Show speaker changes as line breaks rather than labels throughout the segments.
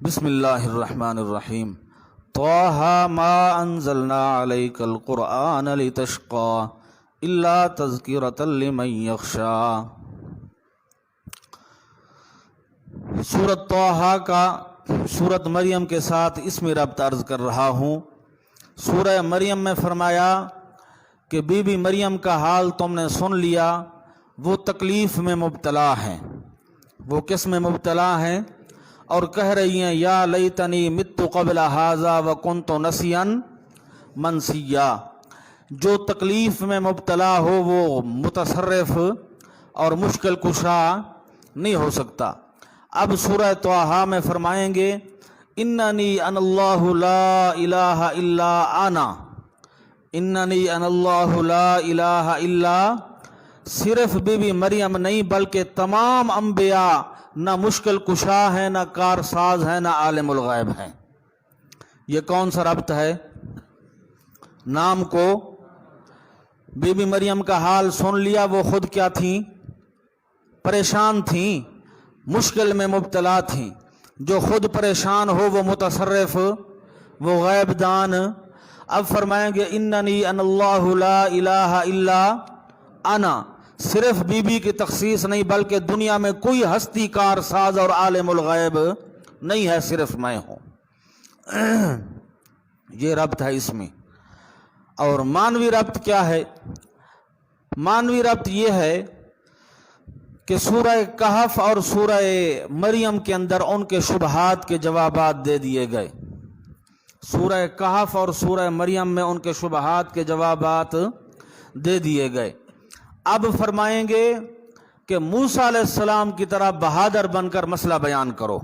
بسم اللہ الرحمن الرحیم طٰہٰ ما انزلنا علیک القرآن لتشقى الا تذکرۃ لمن یخشیٰ۔ سورۃ طٰہٰ کا سورۃ مریم کے ساتھ اسم ربط عرض کر رہا ہوں۔ سورہ مریم میں فرمایا کہ بی بی مریم کا حال تم نے سن لیا، وہ تکلیف میں مبتلا ہیں۔ وہ کس میں مبتلا ہیں؟ اور کہہ رہی ہیں یا لیتنی مت قبل ھذا وکنت نسیا منسیا۔ جو تکلیف میں مبتلا ہو وہ متصرف اور مشکل کشا نہیں ہو سکتا۔ اب سورہ طٰہٰ میں فرمائیں گے اننی انا اللہ لا الہ الا انا، اننی انا اللہ لا الہ الا، صرف بی بی مریم نہیں بلکہ تمام انبیاء نہ مشکل کشا ہیں، نہ کار ساز ہیں، نہ عالم الغیب ہیں۔ یہ کون سا ربط ہے؟ نام کو بی بی مریم کا حال سن لیا، وہ خود کیا تھیں؟ پریشان تھیں، مشکل میں مبتلا تھیں۔ جو خود پریشان ہو وہ متصرف، وہ غیب دان۔ اب فرمائیں گے اننی انا اللہ لا الہ الا انا، صرف بی بی کی تخصیص نہیں بلکہ دنیا میں کوئی ہستی کار ساز اور عالم الغیب نہیں ہے، صرف میں ہوں۔ یہ ربط ہے اس میں۔ اور مانوی ربط کیا ہے؟ مانوی ربط یہ ہے کہ سورہ کہف اور سورہ مریم کے اندر ان کے شبہات کے جوابات دے دیے گئے۔ سورہ کہف اور سورہ مریم میں ان کے شبہات کے جوابات دے دیے گئے۔ اب فرمائیں گے کہ موسیٰ علیہ السلام کی طرح بہادر بن کر مسئلہ بیان کرو۔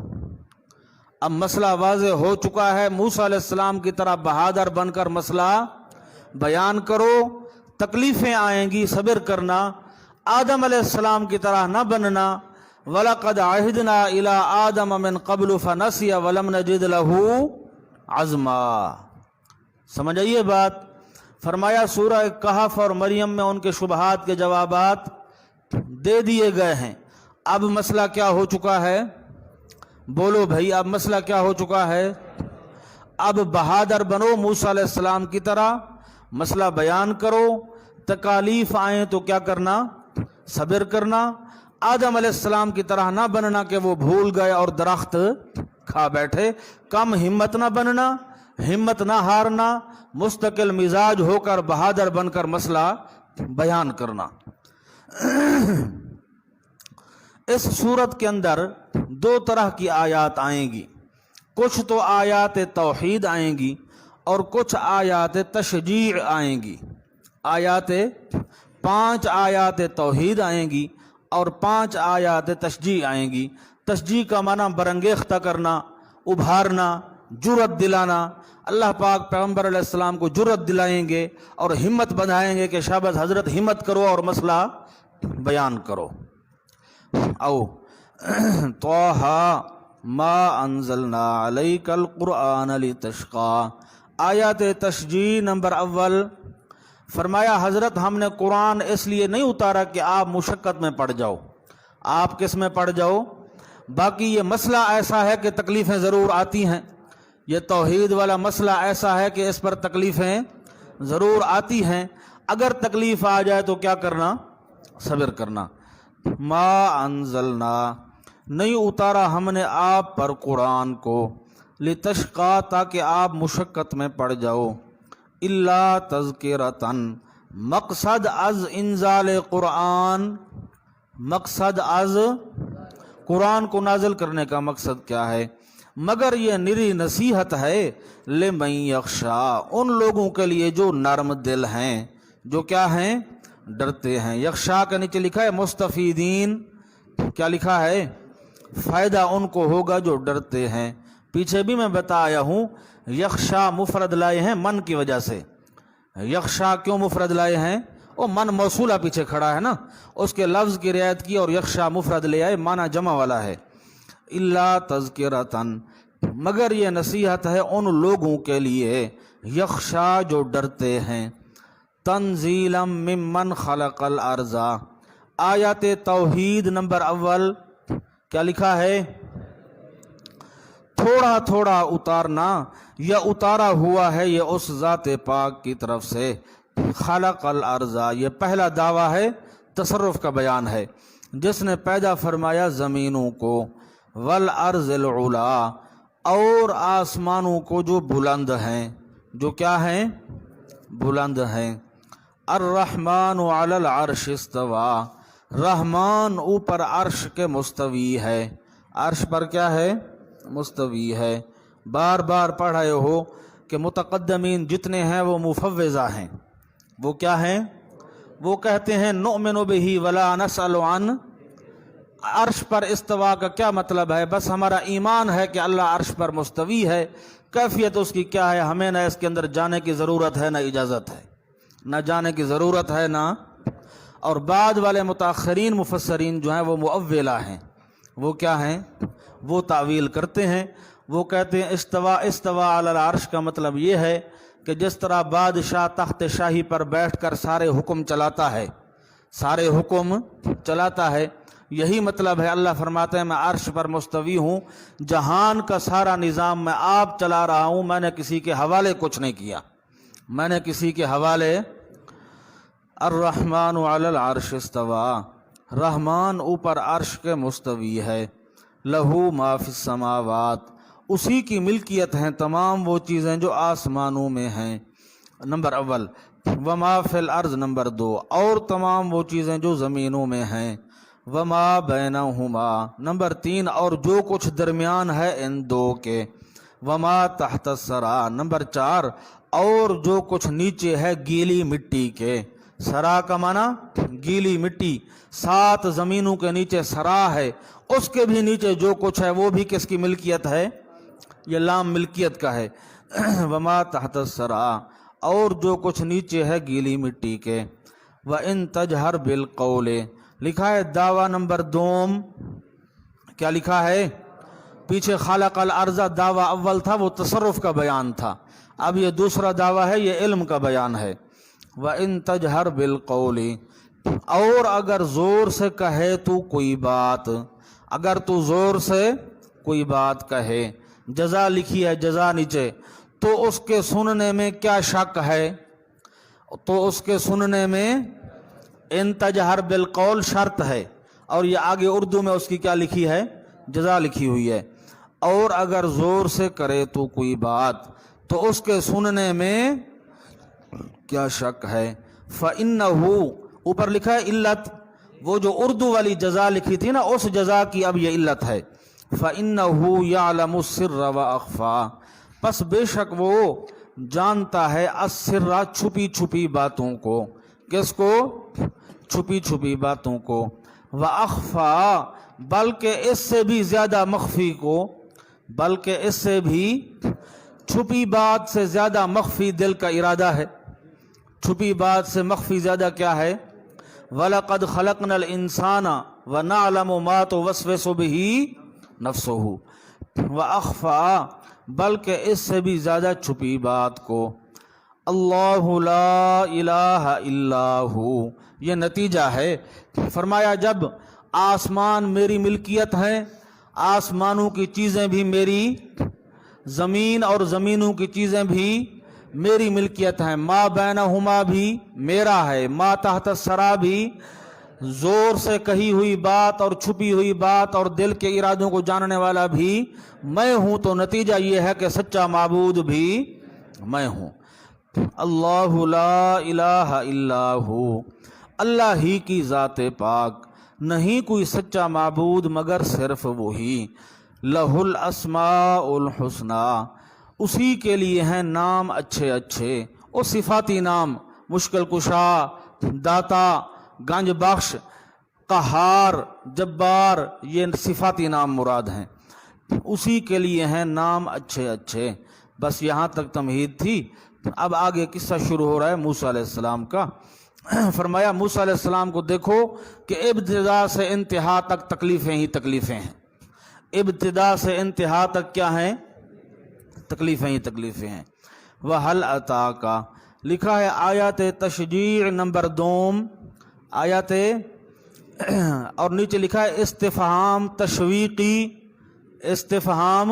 اب مسئلہ واضح ہو چکا ہے، موسیٰ علیہ السلام کی طرح بہادر بن کر مسئلہ بیان کرو۔ تکلیفیں آئیں گی، صبر کرنا، آدم علیہ السلام کی طرح نہ بننا۔ وَلَقَدْ عَهِدْنَا إِلَىٰ آدَمَ مِن قَبْلُ فَنَسِيَ وَلَمْ نَجِدْ لَهُ عَزْمًا۔ سمجھ آئیے بات؟ فرمایا سورہ کہف اور مریم میں ان کے شبہات کے جوابات دے دیے گئے ہیں۔ اب مسئلہ کیا ہو چکا ہے؟ بولو بھائی، اب مسئلہ کیا ہو چکا ہے؟ اب بہادر بنو، موسیٰ علیہ السلام کی طرح مسئلہ بیان کرو۔ تکالیف آئیں تو کیا کرنا؟ صبر کرنا۔ آدم علیہ السلام کی طرح نہ بننا کہ وہ بھول گئے اور درخت کھا بیٹھے۔ کم ہمت نہ بننا، ہمت نہ ہارنا، مستقل مزاج ہو کر بہادر بن کر مسئلہ بیان کرنا۔ اس صورت کے اندر دو طرح کی آیات آئیں گی۔ کچھ تو آیات توحید آئیں گی اور کچھ آیات تشجیع آئیں گی۔ پانچ آیات توحید آئیں گی اور 5 آیات تشجیع آئیں گی۔ تشجیع کا معنی برانگیختہ کرنا، ابھارنا، جرأت دلانا۔ اللہ پاک پیغمبر علیہ السلام کو جرأت دلائیں گے اور ہمت بندھائیں گے کہ شاباش حضرت ہمت کرو اور مسئلہ بیان کرو۔ او طٰہٰ ما انزلنا علیک القرآن لتشقى۔ آیات تشجیع نمبر اول، فرمایا حضرت ہم نے قرآن اس لیے نہیں اتارا کہ آپ مشقت میں پڑ جاؤ۔ آپ کس میں پڑ جاؤ؟ باقی یہ مسئلہ ایسا ہے کہ تکلیفیں ضرور آتی ہیں۔ یہ توحید والا مسئلہ ایسا ہے کہ اس پر تکلیفیں ضرور آتی ہیں۔ اگر تکلیف آ جائے تو کیا کرنا؟ صبر کرنا۔ ما انزلنا، نہیں اتارا ہم نے آپ پر قرآن کو، لتشقى، تاکہ آپ مشقت میں پڑ جاؤ، الا تذکرۃً، مقصد از انزال قرآن، مقصد از قرآن کو نازل کرنے کا مقصد کیا ہے؟ مگر یہ نری نصیحت ہے لمن یخشیٰ، ان لوگوں کے لیے جو نرم دل ہیں، جو کیا ہیں؟ ڈرتے ہیں۔ یخشیٰ کے نیچے لکھا ہے مستفیدین، کیا لکھا ہے؟ فائدہ ان کو ہوگا جو ڈرتے ہیں۔ پیچھے بھی میں بتایا ہوں یخشیٰ مفرد لائے ہیں من کی وجہ سے۔ یخشیٰ کیوں مفرد لائے ہیں؟ وہ من موصولہ پیچھے کھڑا ہے نا، اس کے لفظ کی رعایت کی اور یخشیٰ مفرد لے آئے، معنی جمع والا ہے۔ الا تذکرۃً، مگر یہ نصیحت ہے ان لوگوں کے لیے یخشیٰ جو ڈرتے ہیں۔ تنزیلا ممن خلق الارض، آیات توحید نمبر اول، کیا لکھا ہے؟ تھوڑا تھوڑا اتارنا یا اتارا ہوا ہے یہ اس ذات پاک کی طرف سے. خلق الارض، یہ پہلا دعویٰ ہے، تصرف کا بیان ہے، جس نے پیدا فرمایا زمینوں کو. والارض العلا، اور آسمانوں کو جو بلند ہیں، جو کیا ہیں؟ بلند ہیں. الرحمن علی العرش استوى، رحمان اوپر عرش کے مستوی ہے. عرش پر کیا ہے؟ مستوی ہے. بار بار پڑھ رہے ہو کہ متقدمین جتنے ہیں وہ مفوضہ ہیں. وہ کیا ہیں؟ وہ کہتے ہیں نؤمن بہ ولا نسأل عن. عرش پر استوا کا کیا مطلب ہے؟ بس ہمارا ایمان ہے کہ اللہ عرش پر مستوی ہے، کیفیت اس کی کیا ہے ہمیں نہ اس کے اندر جانے کی ضرورت ہے نہ اجازت ہے، نہ جانے کی ضرورت ہے نہ. اور بعد والے متاخرین مفسرین جو ہیں وہ مؤولہ ہیں. وہ کیا ہیں؟ وہ تعویل کرتے ہیں. وہ کہتے ہیں استوا علی العرش کا مطلب یہ ہے کہ جس طرح بادشاہ تخت شاہی پر بیٹھ کر سارے حکم چلاتا ہے، سارے حکم چلاتا ہے، یہی مطلب ہے. اللہ فرماتے ہیں میں عرش پر مستوی ہوں، جہان کا سارا نظام میں آپ چلا رہا ہوں، میں نے کسی کے حوالے کچھ نہیں کیا، میں نے کسی کے حوالے. الرحمن علی العرش استوى، رحمان اوپر عرش کے مستوی ہے. لہو ما فی السماوات، اسی کی ملکیت ہیں تمام وہ چیزیں جو آسمانوں میں ہیں، نمبر اول. وما فی الارض، نمبر دو، اور تمام وہ چیزیں جو زمینوں میں ہیں. وما بینہما، نمبر تین، اور جو کچھ درمیان ہے ان دو کے. وما تحت الثری، نمبر چار، اور جو کچھ نیچے ہے گیلی مٹی کے. سرا کا معنی گیلی مٹی، 7 زمینوں کے نیچے سرا ہے، اس کے بھی نیچے جو کچھ ہے وہ بھی کس کی ملکیت ہے؟ یہ لام ملکیت کا ہے. وما تحت الثری، اور جو کچھ نیچے ہے گیلی مٹی کے. وَإِن تَجْهَرْ بِالْقَوْلِ، لکھا ہے دعویٰ نمبر دوم. کیا لکھا ہے؟ پیچھے خالق الارض دعویٰ اول تھا، وہ تصرف کا بیان تھا. اب یہ دوسرا دعویٰ ہے، یہ علم کا بیان ہے. وَإِن تَجْهَرْ بِالْقَوْلِ، اور اگر زور سے کہے تو کوئی بات، اگر تو زور سے کوئی بات کہے. جزا لکھی ہے، جزا نیچے، تو اس کے سننے میں کیا شک ہے؟ تو اس کے سننے میں ان تجہر بالقول شرط ہے، اور یہ آگے اردو میں اس کی کیا لکھی ہے؟ جزا لکھی ہوئی ہے. اور اگر زور سے کرے تو کوئی بات، تو اس کے سننے میں کیا شک ہے؟ فَإِنَّهُ، اوپر لکھا ہے علت، وہ جو اردو والی جزا لکھی تھی نا اس جزا کی اب یہ علت ہے. فَإِنَّهُ يَعْلَمُ السِّرَّ وَأَخْفَى، پس بے شک وہ جانتا ہے السر، چھپی چھپی باتوں کو. کس کو؟ چھپی چھپی باتوں کو. وَأَخْفَى، بلکہ اس سے بھی زیادہ مخفی کو، بلکہ اس سے بھی چھپی بات سے زیادہ مخفی دل کا ارادہ ہے. چھپی بات سے مخفی زیادہ کیا ہے؟ وَلَقَدْ خَلَقْنَا الْإِنسَانَ وَنَعْلَمُ مَا تُوَسْوِسُ بِهِ نَفْسُهُ. وَأَخْفَى، بلکہ اس سے بھی زیادہ چھپی بات کو. اللہ لا الہ الا ہو، یہ نتیجہ ہے. فرمایا جب آسمان میری ملکیت ہے، آسمانوں کی چیزیں بھی میری، زمین اور زمینوں کی چیزیں بھی میری ملکیت ہیں. ما بینہما بھی میرا ہے، ما تحت الثری بھی زور سے کہی ہوئی بات اور چھپی ہوئی بات اور دل کے ارادوں کو جاننے والا بھی میں ہوں. تو نتیجہ یہ ہے کہ سچا معبود بھی میں ہوں. اللہ لا الہ الا ہو، اللہ ہی کی ذات پاک، نہیں کوئی سچا معبود مگر صرف وہی. لہ الاسماء الحسنی، اسی کے لیے ہیں نام اچھے اچھے. وہ صفاتی نام، مشکل کشا، داتا، گنج بخش، قہار، جبار، یہ صفاتی نام مراد ہیں. اسی کے لیے ہیں نام اچھے اچھے. بس یہاں تک تمہید تھی. اب آگے قصہ شروع ہو رہا ہے موسیٰ علیہ السلام کا. فرمایا موسیٰ علیہ السلام کو دیکھو کہ ابتدا سے انتہا تک تکلیفیں ہی تکلیفیں ہیں. ابتدا سے انتہا تک کیا ہیں؟ تکلیفیں ہی تکلیفیں ہیں. وَهَلْ أَتَاكَ، لکھا ہے آیات تشجیع نمبر 2، آیات، اور نیچے لکھا ہے استفہام تشویقی، استفہام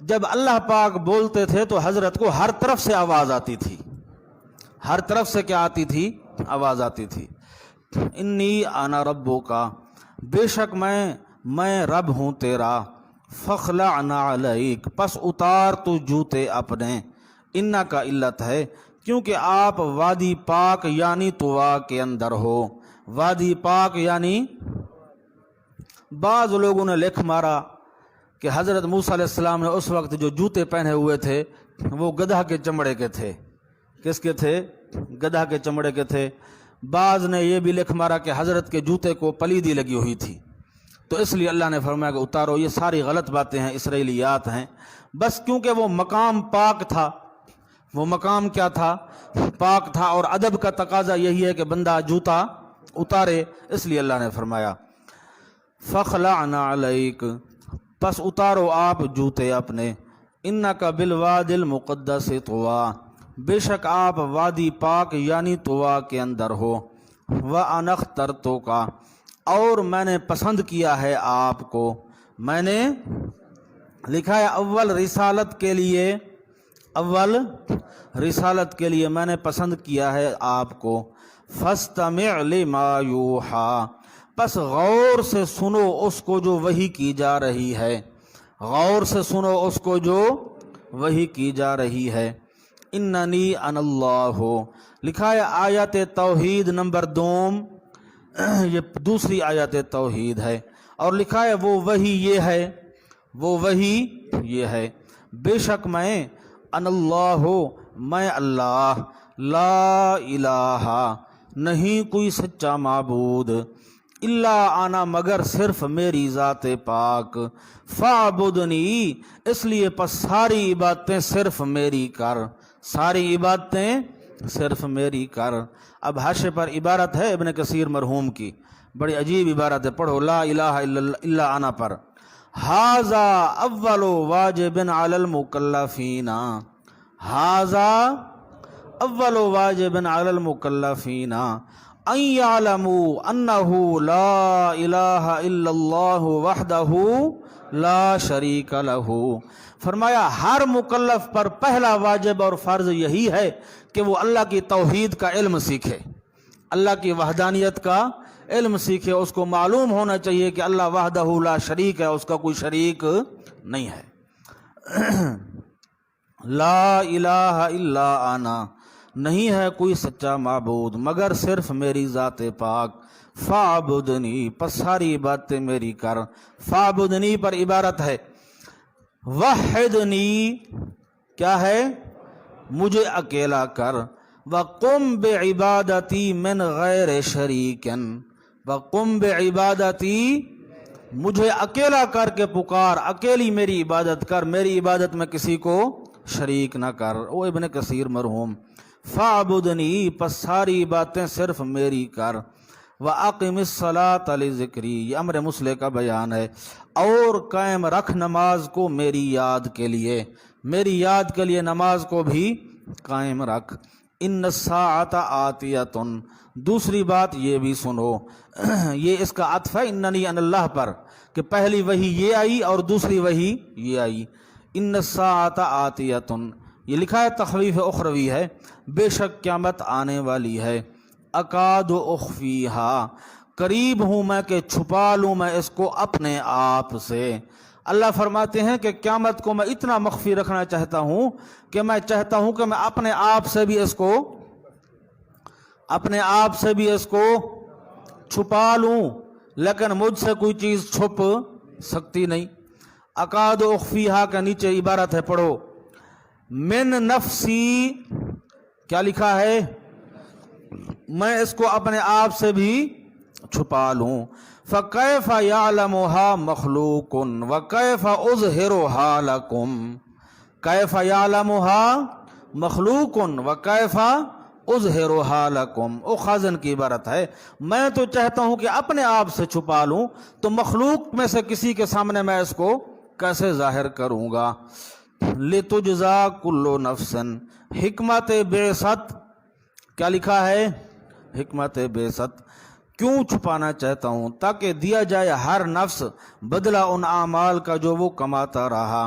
جب اللہ پاک بولتے تھے تو حضرت کو ہر طرف سے آواز آتی تھی، ہر طرف سے کیا آتی تھی؟ آواز آتی تھی۔ انی انا ربک، بے شک میں رب ہوں تیرا، فخلع نعلیک، پس اتار تو جوتے اپنے، انا کا علت ہے کیونکہ آپ وادی پاک یعنی طوا کے اندر ہو۔ وادی پاک یعنی بعض لوگوں نے لکھ مارا کہ حضرت موسیٰ علیہ السلام نے اس وقت جو جوتے پہنے ہوئے تھے وہ گدھا کے چمڑے کے تھے۔ کس کے تھے؟ گدھا کے چمڑے کے تھے۔ بعض نے یہ بھی لکھ مارا کہ حضرت کے جوتے کو پلیدی لگی ہوئی تھی، تو اس لیے اللہ نے فرمایا کہ اتارو۔ یہ ساری غلط باتیں ہیں، اسرائیلیات ہیں، بس کیونکہ وہ مقام پاک تھا، وہ مقام کیا تھا؟ پاک تھا، اور ادب کا تقاضا یہی ہے کہ بندہ جوتا اتارے، اس لیے اللہ نے فرمایا فخلع نعلیک، پس اتارو آپ جوتے اپنے، انک بالوادی المقدس طوا، بے شک آپ وادی پاک یعنی طوا کے اندر ہو۔ وَأَنَا اخْتَرْتُکَ، اور میں نے پسند کیا ہے آپ کو۔ میں نے لکھا ہے اول رسالت کے لیے، اول رسالت کے لیے میں نے پسند کیا ہے آپ کو۔ فَاسْتَمِعْ لِمَا يُوحَىٰ، پس غور سے سنو اس کو جو وحی کی جا رہی ہے، غور سے سنو اس کو جو وحی کی جا رہی ہے۔ اننی انا اللہ، لکھا ہے آیت توحید نمبر 2، یہ دوسری آیت توحید ہے، اور لکھا ہے وہ وحی یہ ہے، وہ وحی یہ ہے، بے شک میں انا اللہ، میں اللہ، لا الہ، نہیں کوئی سچا معبود، الا انا، مگر صرف میری ذات پاک، فاعبدنی، اس لیے پس ساری عبادتیں صرف میری کر، ساری عبادتیں صرف میری کر۔ اب حاشے پر عبارت ہے ابن کثیر مرحوم کی، بڑی عجیب عبارت ہے، پڑھو لا الہ الا انا پر۔ ھذا اول واجب علی المکلفین، ھذا اول واجب علی المکلفین ان یعلموا انہ لا الہ الا اللہ وحدہ لا شریک لہ، فرمایا ہر مکلف پر پہلا واجب اور فرض یہی ہے کہ وہ اللہ کی توحید کا علم سیکھے، اللہ کی وحدانیت کا علم سیکھے، اس کو معلوم ہونا چاہیے کہ اللہ وحدہ لا شریک ہے، اس کا کوئی شریک نہیں ہے۔ لا الہ الا انا، نہیں ہے کوئی سچا معبود مگر صرف میری ذات پاک، فاعبدنی، پس ساری باتیں میری کر۔ فاعبدنی پر عبارت ہے وحدنی، کیا ہے؟ مجھے اکیلا کر، وقم بعبادتی من غیر شریکن، وقم بعبادتی، مجھے اکیلا کر کے پکار، اکیلی میری عبادت کر، میری عبادت میں کسی کو شریک نہ کر۔ وہ ابن کثیر مرحوم۔ فاعبدنی، پس ساری باتیں صرف میری کر، وَأَقِمِ الصَّلَاةَ لِذِكْرِي، یہ امر مسلح کا بیان ہے، اور قائم رکھ نماز کو میری یاد کے لیے، میری یاد کے لیے نماز کو بھی قائم رکھ۔ ان الساعۃ آتیۃ، دوسری بات یہ بھی سنو، یہ اس کا عطف ہے اننی ان اللہ پر، کہ پہلی وحی یہ آئی اور دوسری وحی یہ آئی۔ ان الساعۃ آتیۃ، یہ لکھا ہے تخویف اخروی ہے، بے شک قیامت آنے والی ہے۔ اکاد اخفیہا، قریب ہوں میں کہ چھپا لوں میں اس کو اپنے آپ سے۔ اللہ فرماتے ہیں کہ قیامت کو میں اتنا مخفی رکھنا چاہتا ہوں کہ میں چاہتا ہوں کہ میں اپنے آپ سے بھی اس کو، اپنے آپ سے بھی اس کو چھپا لوں، لیکن مجھ سے کوئی چیز چھپ سکتی نہیں۔ اکاد اخفیہا کا نیچے عبارت ہے، پڑھو من نفسی، کیا لکھا ہے؟ میں اس کو اپنے آپ سے بھی چھپا لوں۔ فَكَيْفَ يَعْلَمُهَا مَخْلُوقٌ وَكَيْفَ أُظْهِرُهَا لَكُمْ، كَيْفَ يَعْلَمُهَا مَخْلُوقٌ وَكَيْفَ أُظْهِرُهَا لَكُمْ، او خازن کی عبارت ہے، میں تو چاہتا ہوں کہ اپنے آپ سے چھپا لوں، تو مخلوق میں سے کسی کے سامنے میں اس کو کیسے ظاہر کروں گا۔ لِتُجْزَى كُلُّ نَفْسٍ، حکمت بعثت، کیا لکھا ہے؟ حکمت بعثت، کیوں چھپانا چاہتا ہوں؟ تاکہ دیا جائے ہر نفس بدلہ ان اعمال کا جو وہ کماتا رہا۔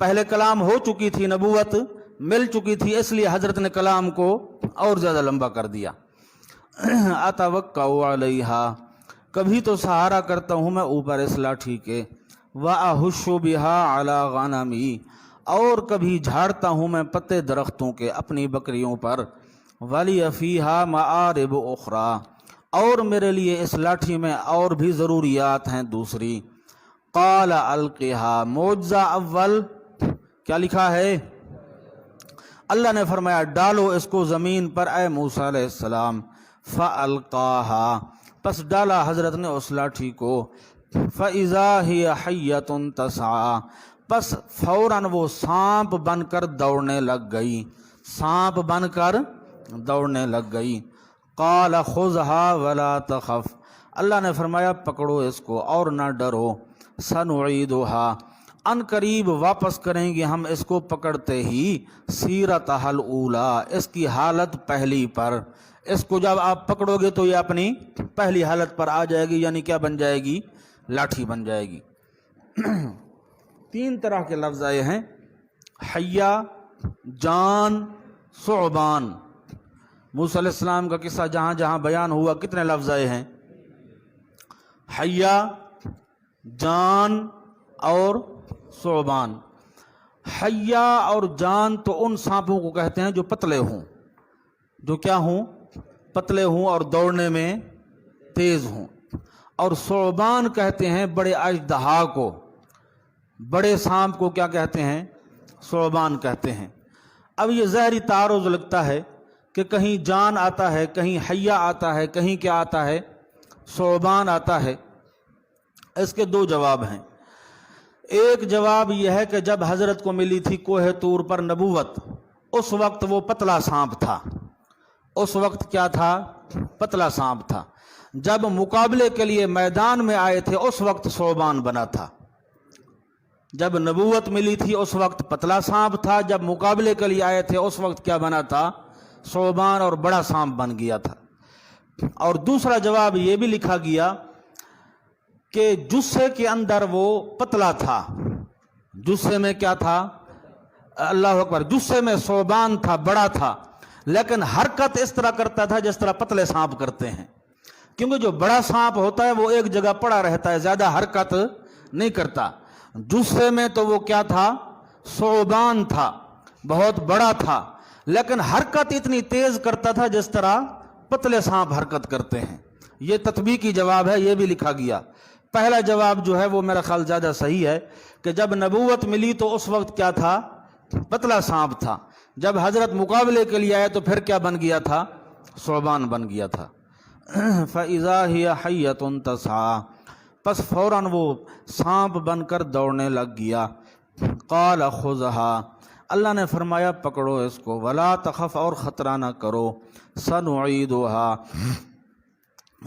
پہلے کلام ہو چکی تھی، نبوت مل چکی تھی، اس لیے حضرت نے کلام کو اور زیادہ لمبا کر دیا۔ اتوکا علیہا، کبھی تو سہارا کرتا ہوں میں اوپر اس لاٹھی کے، واحش بہا علی غنمی، اور کبھی جھاڑتا ہوں میں پتے درختوں کے اپنی بکریوں پر، ولی فیہا معارب اخری، اور میرے لیے اس لاٹھی میں اور بھی ضروریات ہیں دوسری۔ قال القھا، معجزہ اول کیا لکھا ہے؟ اللہ نے فرمایا ڈالو اس کو زمین پر اے موسیٰ علیہ السلام۔ فالقاہا، پس ڈالا حضرت نے اس لاٹھی کو، فاذا ہی حیۃ تسعی، پس فوراً وہ سانپ بن کر دوڑنے لگ گئی، سانپ بن کر دوڑنے لگ گئی۔ قال خذھا ولا تخف، اللہ نے فرمایا پکڑو اس کو اور نہ ڈرو، سنعیدھا، ان قریب واپس کریں گے ہم اس کو پکڑتے ہی، سیرتھا الاولی، اس کی حالت پہلی پر، اس کو جب آپ پکڑو گے تو یہ اپنی پہلی حالت پر آ جائے گی، یعنی کیا بن جائے گی؟ لاٹھی بن جائے گی۔ تین طرح کے لفظ آئے ہیں، حیہ، جان، ثعبان۔ موسیٰ علیہ السلام کا قصہ جہاں جہاں بیان ہوا کتنے لفظ آئے ہیں؟ حیہ، جان اور ثعبان۔ حیہ اور جان تو ان سانپوں کو کہتے ہیں جو پتلے ہوں، جو کیا ہوں؟ پتلے ہوں اور دوڑنے میں تیز ہوں۔ اور ثعبان کہتے ہیں بڑے اژدہا کو، بڑے سانپ کو کیا کہتے ہیں؟ ثعبان کہتے ہیں۔ اب یہ ظاہری تعارض لگتا ہے کہ کہیں جان آتا ہے، کہیں حیہ آتا ہے، کہیں کیا آتا ہے؟ ثعبان آتا ہے۔ اس کے دو جواب ہیں۔ ایک جواب یہ ہے کہ جب حضرت کو ملی تھی کوہ طور پر نبوت، اس وقت وہ پتلا سانپ تھا، اس وقت کیا تھا؟ پتلا سانپ تھا۔ جب مقابلے کے لیے میدان میں آئے تھے اس وقت ثعبان بنا تھا۔ جب نبوت ملی تھی اس وقت پتلا سانپ تھا، جب مقابلے کے لیے آئے تھے اس وقت کیا بنا تھا؟ ثعبان اور بڑا سانپ بن گیا تھا۔ اور دوسرا جواب یہ بھی لکھا گیا کہ جثے کے اندر وہ پتلا تھا، جثے میں کیا تھا؟ اللہ اکبر، جثے میں ثعبان تھا، بڑا تھا، لیکن حرکت اس طرح کرتا تھا جس طرح پتلے سانپ کرتے ہیں، کیونکہ جو بڑا سانپ ہوتا ہے وہ ایک جگہ پڑا رہتا ہے، زیادہ حرکت نہیں کرتا۔ جثے میں تو وہ کیا تھا؟ ثعبان تھا، بہت بڑا تھا، لیکن حرکت اتنی تیز کرتا تھا جس طرح پتلے سانپ حرکت کرتے ہیں۔ یہ تطبیقی جواب ہے، یہ بھی لکھا گیا۔ پہلا جواب جو ہے وہ میرا خیال زیادہ صحیح ہے کہ جب نبوت ملی تو اس وقت کیا تھا؟ پتلا سانپ تھا۔ جب حضرت مقابلے کے لیے آئے تو پھر کیا بن گیا تھا؟ ثعبان بن گیا تھا۔ فَإِذَا هِيَ حَيَّةٌ تَسْعَىٰ، پس فوراً وہ سانپ بن کر دوڑنے لگ گیا۔ قَالَ خُذْهَا، اللہ نے فرمایا پکڑو اس کو، وَلَا تَخَفْ، اور خطرہ نہ کرو، سَنُعِيدُهَا،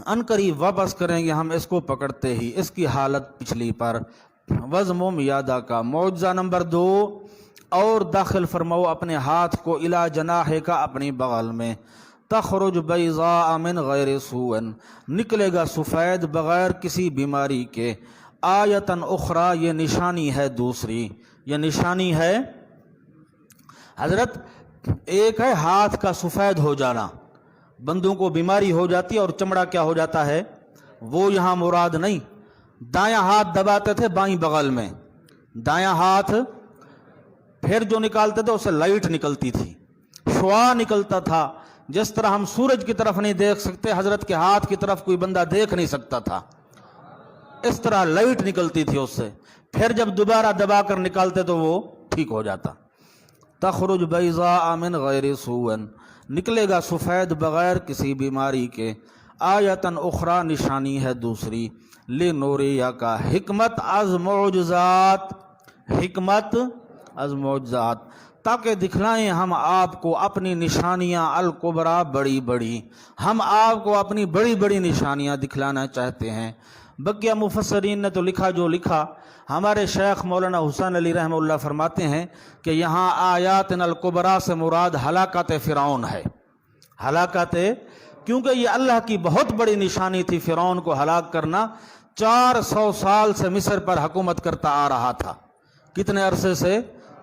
ان قریب واپس کریں گے ہم اس کو پکڑتے ہی اس کی حالت پچھلی پر۔ وَزْمُمْ يَدَكَ، معجزہ نمبر 2، اور داخل فرماؤ اپنے ہاتھ کو اِلیٰ جناحِکَ، اپنی بغل میں، تخرج بیضاء من غیر سوء، نکلے گا سفید بغیر کسی بیماری کے، آیتن اخری، یہ نشانی ہے دوسری، یہ نشانی ہے حضرت، ایک ہے ہاتھ کا سفید ہو جانا، بندوں کو بیماری ہو جاتی اور چمڑا کیا ہو جاتا ہے، وہ یہاں مراد نہیں۔ دایاں ہاتھ دباتے تھے بائیں بغل میں، دایاں ہاتھ، پھر جو نکالتے تھے اسے لائٹ نکلتی تھی، شعاع نکلتا تھا، جس طرح ہم سورج کی طرف نہیں دیکھ سکتے، حضرت کے ہاتھ کی طرف کوئی بندہ دیکھ نہیں سکتا تھا، اس طرح لائٹ نکلتی تھی اس سے، پھر جب دوبارہ دبا کر نکالتے تو وہ ٹھیک ہو جاتا۔ تخرج بیضاء من غیر سوء، نکلے گا سفید بغیر کسی بیماری کے، آیتن اخری، نشانی ہے دوسری، لنوریک، حکمت از معجزات، حکمت از معجزات، تاکہ دکھلائیں ہم آپ کو اپنی نشانیاں، الکبریٰ، بڑی بڑی، ہم آپ کو اپنی بڑی بڑی نشانیاں دکھلانا چاہتے ہیں۔ بقیہ مفسرین نے تو لکھا جو لکھا، ہمارے شیخ مولانا حسین علی رحمہ اللہ فرماتے ہیں کہ یہاں آیات الکبریٰ سے مراد ہلاکت فرعون ہے، ہلاکت، کیونکہ یہ اللہ کی بہت بڑی نشانی تھی فرعون کو ہلاک کرنا۔ 400 سال سے مصر پر حکومت کرتا آ رہا تھا، کتنے عرصے سے؟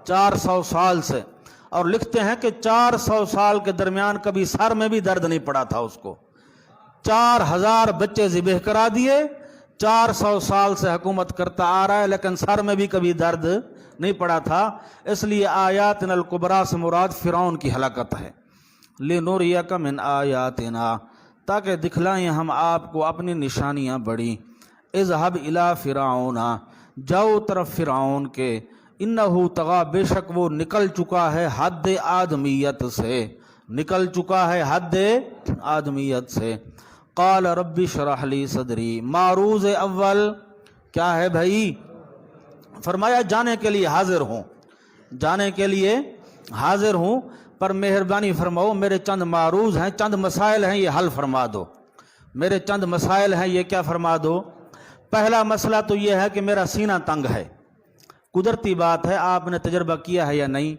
400 سال سے، اور لکھتے ہیں کہ 400 سال کے درمیان کبھی سر میں بھی درد نہیں پڑا تھا اس کو۔ 4000 بچے ذبح کرا دیے، 400 سال سے حکومت کرتا آ رہا ہے، لیکن سر میں بھی کبھی درد نہیں پڑا تھا۔ اس لیے آیاتنا الکبریٰ سے مراد فرعون کی ہلاکت ہے۔ لِنُرِيَكَ مِنْ آیاتنا، تاکہ دکھلائیں ہم آپ کو اپنی نشانیاں بڑی۔ اذهب الى فرعون، جاؤ طرف فرعون کے، انہو طغی، بے شک وہ نکل چکا ہے حد آدمیت سے، نکل چکا ہے حد آدمیت سے۔ قال رب اشرح لی صدری، معروض اول کیا ہے بھائی؟ فرمایا جانے کے لیے حاضر ہوں، جانے کے لیے حاضر ہوں، پر مہربانی فرماؤ میرے چند معروض ہیں، چند مسائل ہیں، یہ حل فرما دو۔ میرے چند مسائل ہیں، یہ کیا فرما دو؟ پہلا مسئلہ تو یہ ہے کہ میرا سینہ تنگ ہے۔ قدرتی بات ہے، آپ نے تجربہ کیا ہے یا نہیں،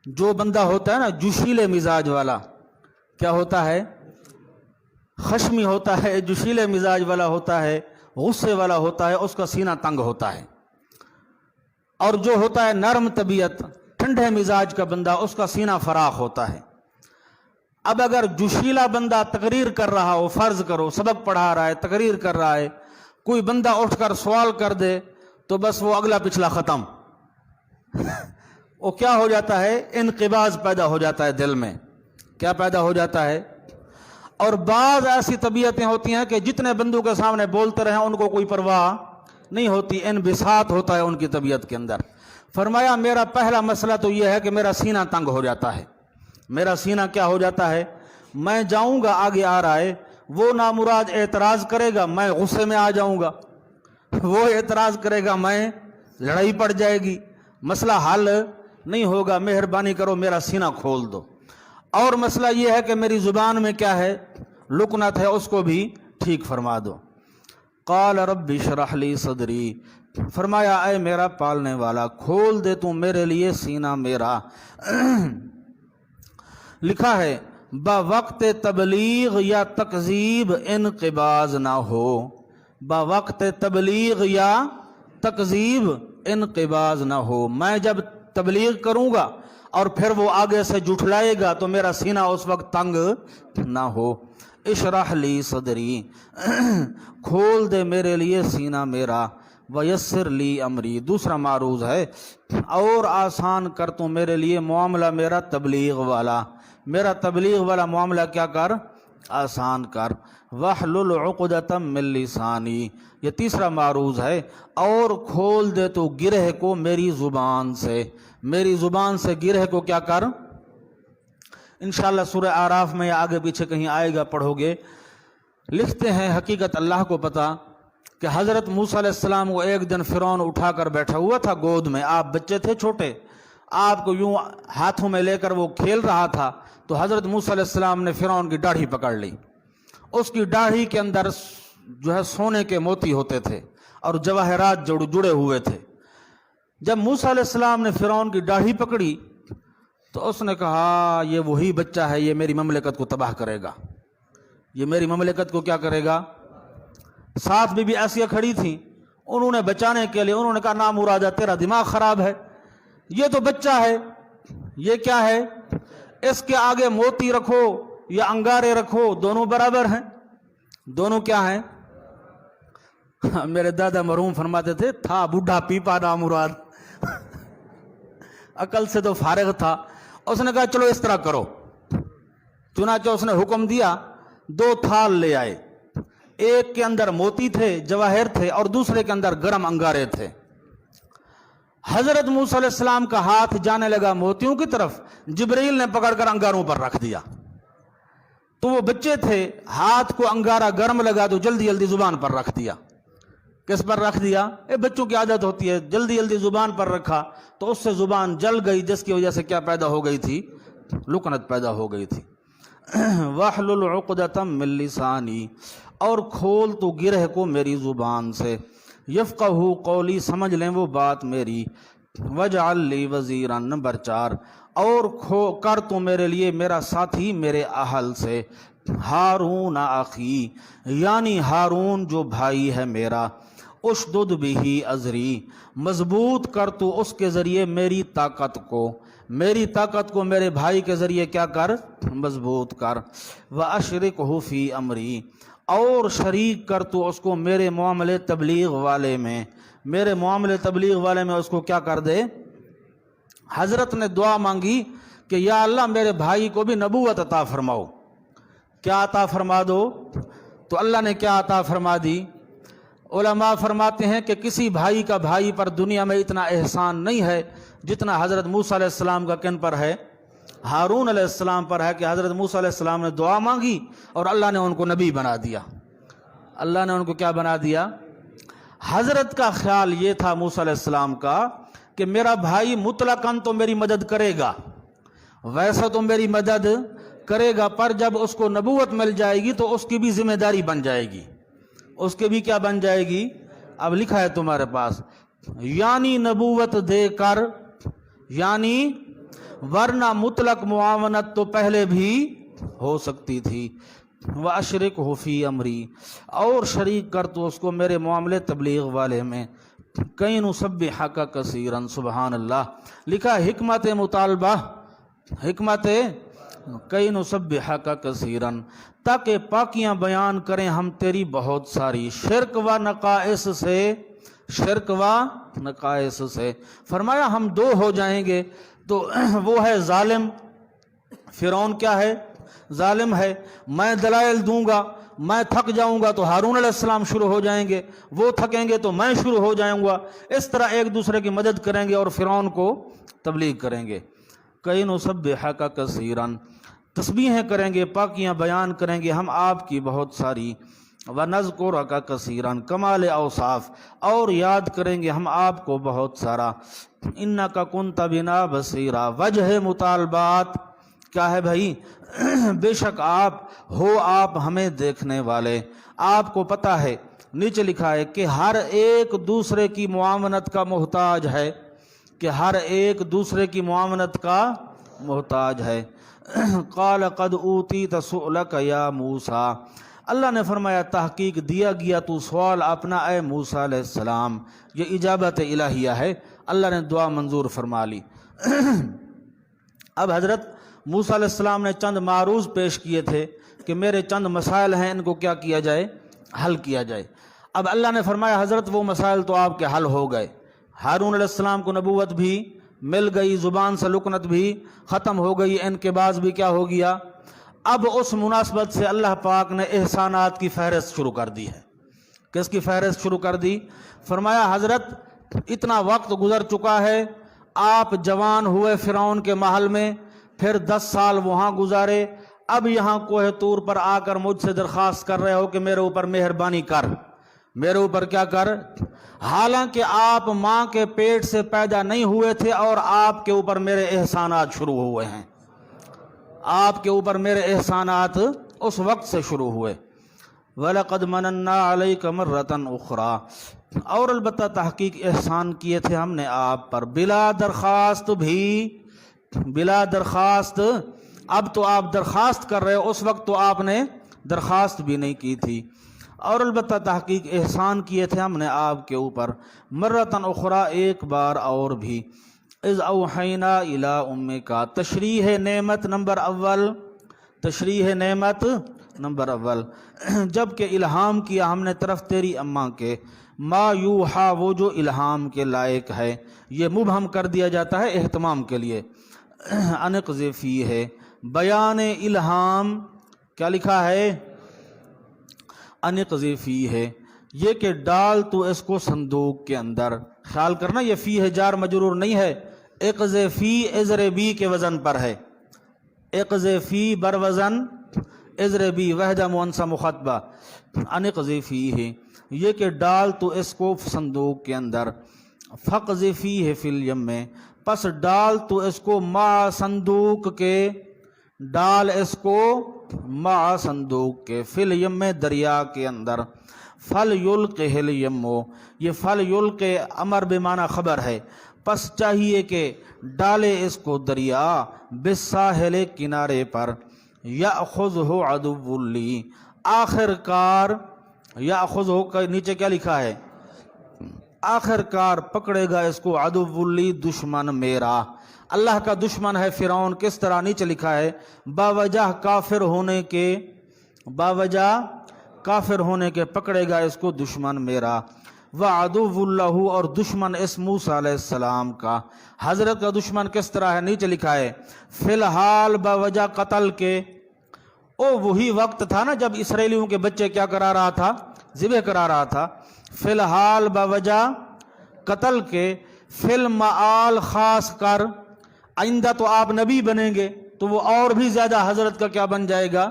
جو بندہ ہوتا ہے نا جوشیلے مزاج والا، کیا ہوتا ہے؟ خشمی ہوتا ہے، جوشیلے مزاج والا ہوتا ہے، غصے والا ہوتا ہے، اس کا سینہ تنگ ہوتا ہے۔ اور جو ہوتا ہے نرم طبیعت، ٹھنڈے مزاج کا بندہ، اس کا سینہ فراخ ہوتا ہے۔ اب اگر جوشیلا بندہ تقریر کر رہا ہو، فرض کرو سبق پڑھا رہا ہے، تقریر کر رہا ہے، کوئی بندہ اٹھ کر سوال کر دے تو بس وہ اگلا پچھلا ختم۔ وہ کیا ہو جاتا ہے؟ انقباض پیدا ہو جاتا ہے دل میں۔ کیا پیدا ہو جاتا ہے؟ اور بعض ایسی طبیعتیں ہوتی ہیں کہ جتنے بندوں کے سامنے بولتے رہیں ان کو کوئی پرواہ نہیں ہوتی، انبساط ہوتا ہے ان کی طبیعت کے اندر۔ فرمایا میرا پہلا مسئلہ تو یہ ہے کہ میرا سینہ تنگ ہو جاتا ہے۔ میرا سینہ کیا ہو جاتا ہے؟ میں جاؤں گا، آگے آ رہا ہے، وہ نامراد اعتراض کرے گا، میں غصے میں آ جاؤں گا، وہ اعتراض کرے گا، میں لڑائی پڑ جائے گی، مسئلہ حل نہیں ہوگا۔ مہربانی کرو میرا سینہ کھول دو۔ اور مسئلہ یہ ہے کہ میری زبان میں کیا ہے؟ لکنت ہے، اس کو بھی ٹھیک فرما دو۔ قال رب اشرح لی صدری، فرمایا اے میرا پالنے والا کھول دے تو میرے لیے سینہ میرا۔ لکھا ہے با وقت تبلیغ یا تکذیب انقباض نہ ہو، با وقت تبلیغ یا تکذیب انقباض نہ ہو۔ میں جب تبلیغ کروں گا اور پھر وہ آگے سے جھٹلائے گا تو میرا سینہ اس وقت تنگ نہ ہو۔ اشرح لی صدری، کھول دے میرے لیے سینہ میرا، ویسر لی امری، دوسرا معروض ہے، اور آسان کر تو میرے لیے معاملہ میرا تبلیغ والا، میرا تبلیغ والا معاملہ کیا کر؟ آسان کر۔ واحلل عقدۃ من لسانی، یہ تیسرا معروض ہے، اور کھول دے تو گرہ کو میری زبان سے، میری زبان سے گرہ کو کیا کر؟ انشاءاللہ سورہ اعراف میں یا آگے پیچھے کہیں آئے گا، پڑھو گے۔ لکھتے ہیں حقیقت اللہ کو پتہ کہ حضرت موسیٰ علیہ السلام کو ایک دن فرعون اٹھا کر بیٹھا ہوا تھا گود میں، آپ بچے تھے چھوٹے، آپ کو یوں ہاتھوں میں لے کر وہ کھیل رہا تھا، تو حضرت موسیٰ علیہ السلام نے فرعون کی داڑھی پکڑ لی۔ اس کی داڑھی کے اندر جو ہے سونے کے موتی ہوتے تھے اور جواہرات جڑے ہوئے تھے۔ جب موسیٰ علیہ السلام نے فرعون کی داڑھی پکڑی تو اس نے کہا یہ وہی بچہ ہے، یہ میری مملکت کو تباہ کرے گا، یہ میری مملکت کو کیا کرے گا؟ ساتھ بی بی آسیہ کھڑی تھیں، انہوں نے بچانے کے لیے انہوں نے کہا نامرادہ تیرا دماغ خراب ہے، یہ تو بچہ ہے، یہ کیا ہے؟ اس کے آگے موتی رکھو یا انگارے رکھو، دونوں برابر ہیں، دونوں کیا ہیں؟ میرے دادا مرحوم فرماتے تھے تھا بوڑھا پیپا نامراد، عقل سے تو فارغ تھا۔ اس نے کہا چلو اس طرح کرو، چنانچہ اس نے حکم دیا 2 تھال لے آئے، ایک کے اندر موتی تھے، جواہر تھے، اور دوسرے کے اندر گرم انگارے تھے۔ حضرت موسیٰ علیہ السلام کا ہاتھ جانے لگا موتیوں کی طرف، جبریل نے پکڑ کر انگاروں پر رکھ دیا، تو وہ بچے تھے، ہاتھ کو انگارہ گرم لگا تو جلدی جلدی زبان پر رکھ دیا۔ کس پر رکھ دیا؟ بچوں کی عادت ہوتی ہے، جلدی جلدی زبان پر رکھا تو اس سے زبان جل گئی، جس کی وجہ سے کیا پیدا ہو گئی تھی؟ لکنت پیدا ہو گئی تھی۔ واحلل عقدۃ من لسانی، اور کھول تو گرہ کو میری زبان سے، یفقہوا قولی، سمجھ لیں وہ بات میری، واجعل لی وزیرا، نمبر 4، اور کر تو میرے لیے میرا ساتھی میرے اہل سے، ہارون اخی، یعنی ہارون جو بھائی ہے میرا، اشدد بھی ازری، مضبوط کر تو اس کے ذریعے میری طاقت کو میرے بھائی کے ذریعے کیا کر، مضبوط کر۔ واشرکہ فی امری، اور شریک کر تو اس کو میرے معاملے تبلیغ والے میں اس کو کیا کر دے۔ حضرت نے دعا مانگی کہ یا اللہ میرے بھائی کو بھی نبوت عطا فرماؤ، کیا عطا فرما دو؟ تو اللہ نے کیا عطا فرما دی؟ علماء فرماتے ہیں کہ کسی بھائی کا بھائی پر دنیا میں اتنا احسان نہیں ہے جتنا حضرت موسیٰ علیہ السلام کا کن پر ہے؟ ہارون علیہ السلام پر ہے، کہ حضرت موسیٰ علیہ السلام نے دعا مانگی اور اللہ نے ان کو نبی بنا دیا۔ اللہ نے ان کو کیا بنا دیا؟ حضرت کا خیال یہ تھا موسیٰ علیہ السلام کا کہ میرا بھائی مطلقاً تو میری مدد کرے گا، ویسا تو میری مدد کرے گا، پر جب اس کو نبوت مل جائے گی تو اس کی بھی ذمہ داری بن جائے گی، اس کے بھی کیا بن جائے گی؟ اب لکھا ہے تمہارے پاس، یعنی نبوت دے کر، یعنی ورنہ مطلق معاونت تو پہلے بھی ہو سکتی تھی۔ وَأَشْرِكْهُ فِي أَمْرِي، اور شریک کر تو اس کو میرے معاملے تبلیغ والے میں۔ کئی نُسَبِّحَكَ كَثِيرًا، سبحان اللہ۔ لکھا حکمت مطالبہ، حکمت کئی نُسَبِّحَكَ كَثِيرًا، تاکہ پاکیاں بیان کریں ہم تیری بہت ساری، شرک و نقائص سے۔ فرمایا ہم دو ہو جائیں گے تو وہ ہے ظالم، فرعون کیا ہے؟ ظالم ہے، میں دلائل دوں گا، میں تھک جاؤں گا تو ہارون علیہ السلام شروع ہو جائیں گے، وہ تھکیں گے تو میں شروع ہو جاؤں گا، اس طرح ایک دوسرے کی مدد کریں گے اور فرعون کو تبلیغ کریں گے۔ کئی نُسَبِّحَكَ كَثِيرًا، تسبیحیں کریں گے، پاکیاں بیان کریں گے ہم آپ کی بہت ساری۔ وَنَذْكُرَكَ كَثِيرًا، کمال اوصاف، اور یاد کریں گے ہم آپ کو بہت سارا۔ إِنَّكَ كُنْتَ بِنَا بَصِيرًا، وجہ مطالبات کیا ہے بھائی؟ بے شک آپ ہمیں دیکھنے والے، آپ کو پتہ ہے، نیچے لکھا ہے کہ ہر ایک دوسرے کی معاونت کا محتاج ہے، کہ ہر ایک دوسرے کی معاونت کا محتاج ہے۔ قال قد اوتیت سؤلک یا موسیٰ، اللہ نے فرمایا تحقیق دیا گیا تو سوال اپنا اے موسیٰ علیہ السلام۔ یہ اجابت الہیہ ہے، اللہ نے دعا منظور فرما لی۔ اب حضرت موسیٰ علیہ السلام نے چند معروض پیش کیے تھے کہ میرے چند مسائل ہیں، ان کو کیا کیا جائے؟ حل کیا جائے۔ اب اللہ نے فرمایا حضرت وہ مسائل تو آپ کے حل ہو گئے، ہارون علیہ السلام کو نبوت بھی مل گئی، زبان سے لکنت بھی ختم ہو گئی، انقباض بھی کیا ہو گیا۔ اب اس مناسبت سے اللہ پاک نے احسانات کی فہرست شروع کر دی ہے۔ کس کی فہرست شروع کر دی؟ فرمایا حضرت اتنا وقت گزر چکا ہے، آپ جوان ہوئے فرعون کے محل میں، پھر 10 سال وہاں گزارے، اب یہاں کوہ طور پر آ کر مجھ سے درخواست کر رہے ہو کہ میرے اوپر مہربانی کر، میرے اوپر کیا کر؟ حالانکہ آپ ماں کے پیٹ سے پیدا نہیں ہوئے تھے اور آپ کے اوپر میرے احسانات شروع ہوئے ہیں، آپ کے اوپر میرے احسانات اس وقت سے شروع ہوئے۔ وَلَقَدْ مَنَنَّا عَلَيْكَ مَرَّةً أُخْرَى، اور البتہ تحقیق احسان کیے تھے ہم نے آپ پر، بلا درخواست بھی، بلا درخواست۔ اب تو آپ درخواست کر رہے ہو، اس وقت تو آپ نے درخواست بھی نہیں کی تھی۔ اور البتہ تحقیق احسان کیے تھے ہم نے آپ کے اوپر، مرتن اخرى، ایک بار اور بھی۔ اذ اوحینا الی امک، تشریح نعمت نمبر اول، تشریح نعمت نمبر اول، جب کہ الہام کیا ہم نے طرف تیری اماں کے، ما یوحا، وہ جو الہام کے لائق ہے، یہ مبہم کر دیا جاتا ہے اہتمام کے لیے۔ انقذ فیہ، بیان الہام، کیا لکھا ہے؟ انقذ فیہ، یہ کہ ڈال تو اس کو صندوق کے اندر۔ خیال کرنا یہ فیہ جار مجرور نہیں ہے، اقذ فی ازر بی کے وزن پر ہے، اقذ فی بر وزن ازر بی، وحدہ مؤنثہ مخاطبہ۔ انقذ فیہ، یہ کہ ڈال تو اس کو صندوق کے اندر، فقذ فیہ فی الیم، پس ڈال تو اس کو مع صندوق کے، ڈال اس کو مع صندوق کے، فی الیم، دریا کے اندر۔ فل یلقہ الیم، یہ فل یلقہ امر بمعنی خبر ہے، پس چاہیے کہ ڈالے اس کو دریا، بالساحل، کنارے پر، یأخذہ عدو لی، آخر کار، یأخذہ کا نیچے کیا لکھا ہے؟ آخر کار پکڑے گا اس کو عدولی دشمن میرا. اللہ کا دشمن ہے فرعون. کس طرح نیچے لکھا ہے باوجہ کافر ہونے کے پکڑے گا اس کو دشمن میرا. وعدو اللہ اور دشمن اس موسیٰ علیہ السلام کا. حضرت کا دشمن کس طرح ہے نیچے لکھا ہے فی الحال باوجہ قتل کے. وہی وقت تھا نا جب اسرائیلیوں کے بچے کیا کرا رہا تھا ذبح کرا رہا تھا. فی الحال باوجہ قتل کے فی المعال خاص کر آئندہ تو آپ نبی بنیں گے تو وہ اور بھی زیادہ حضرت کا کیا بن جائے گا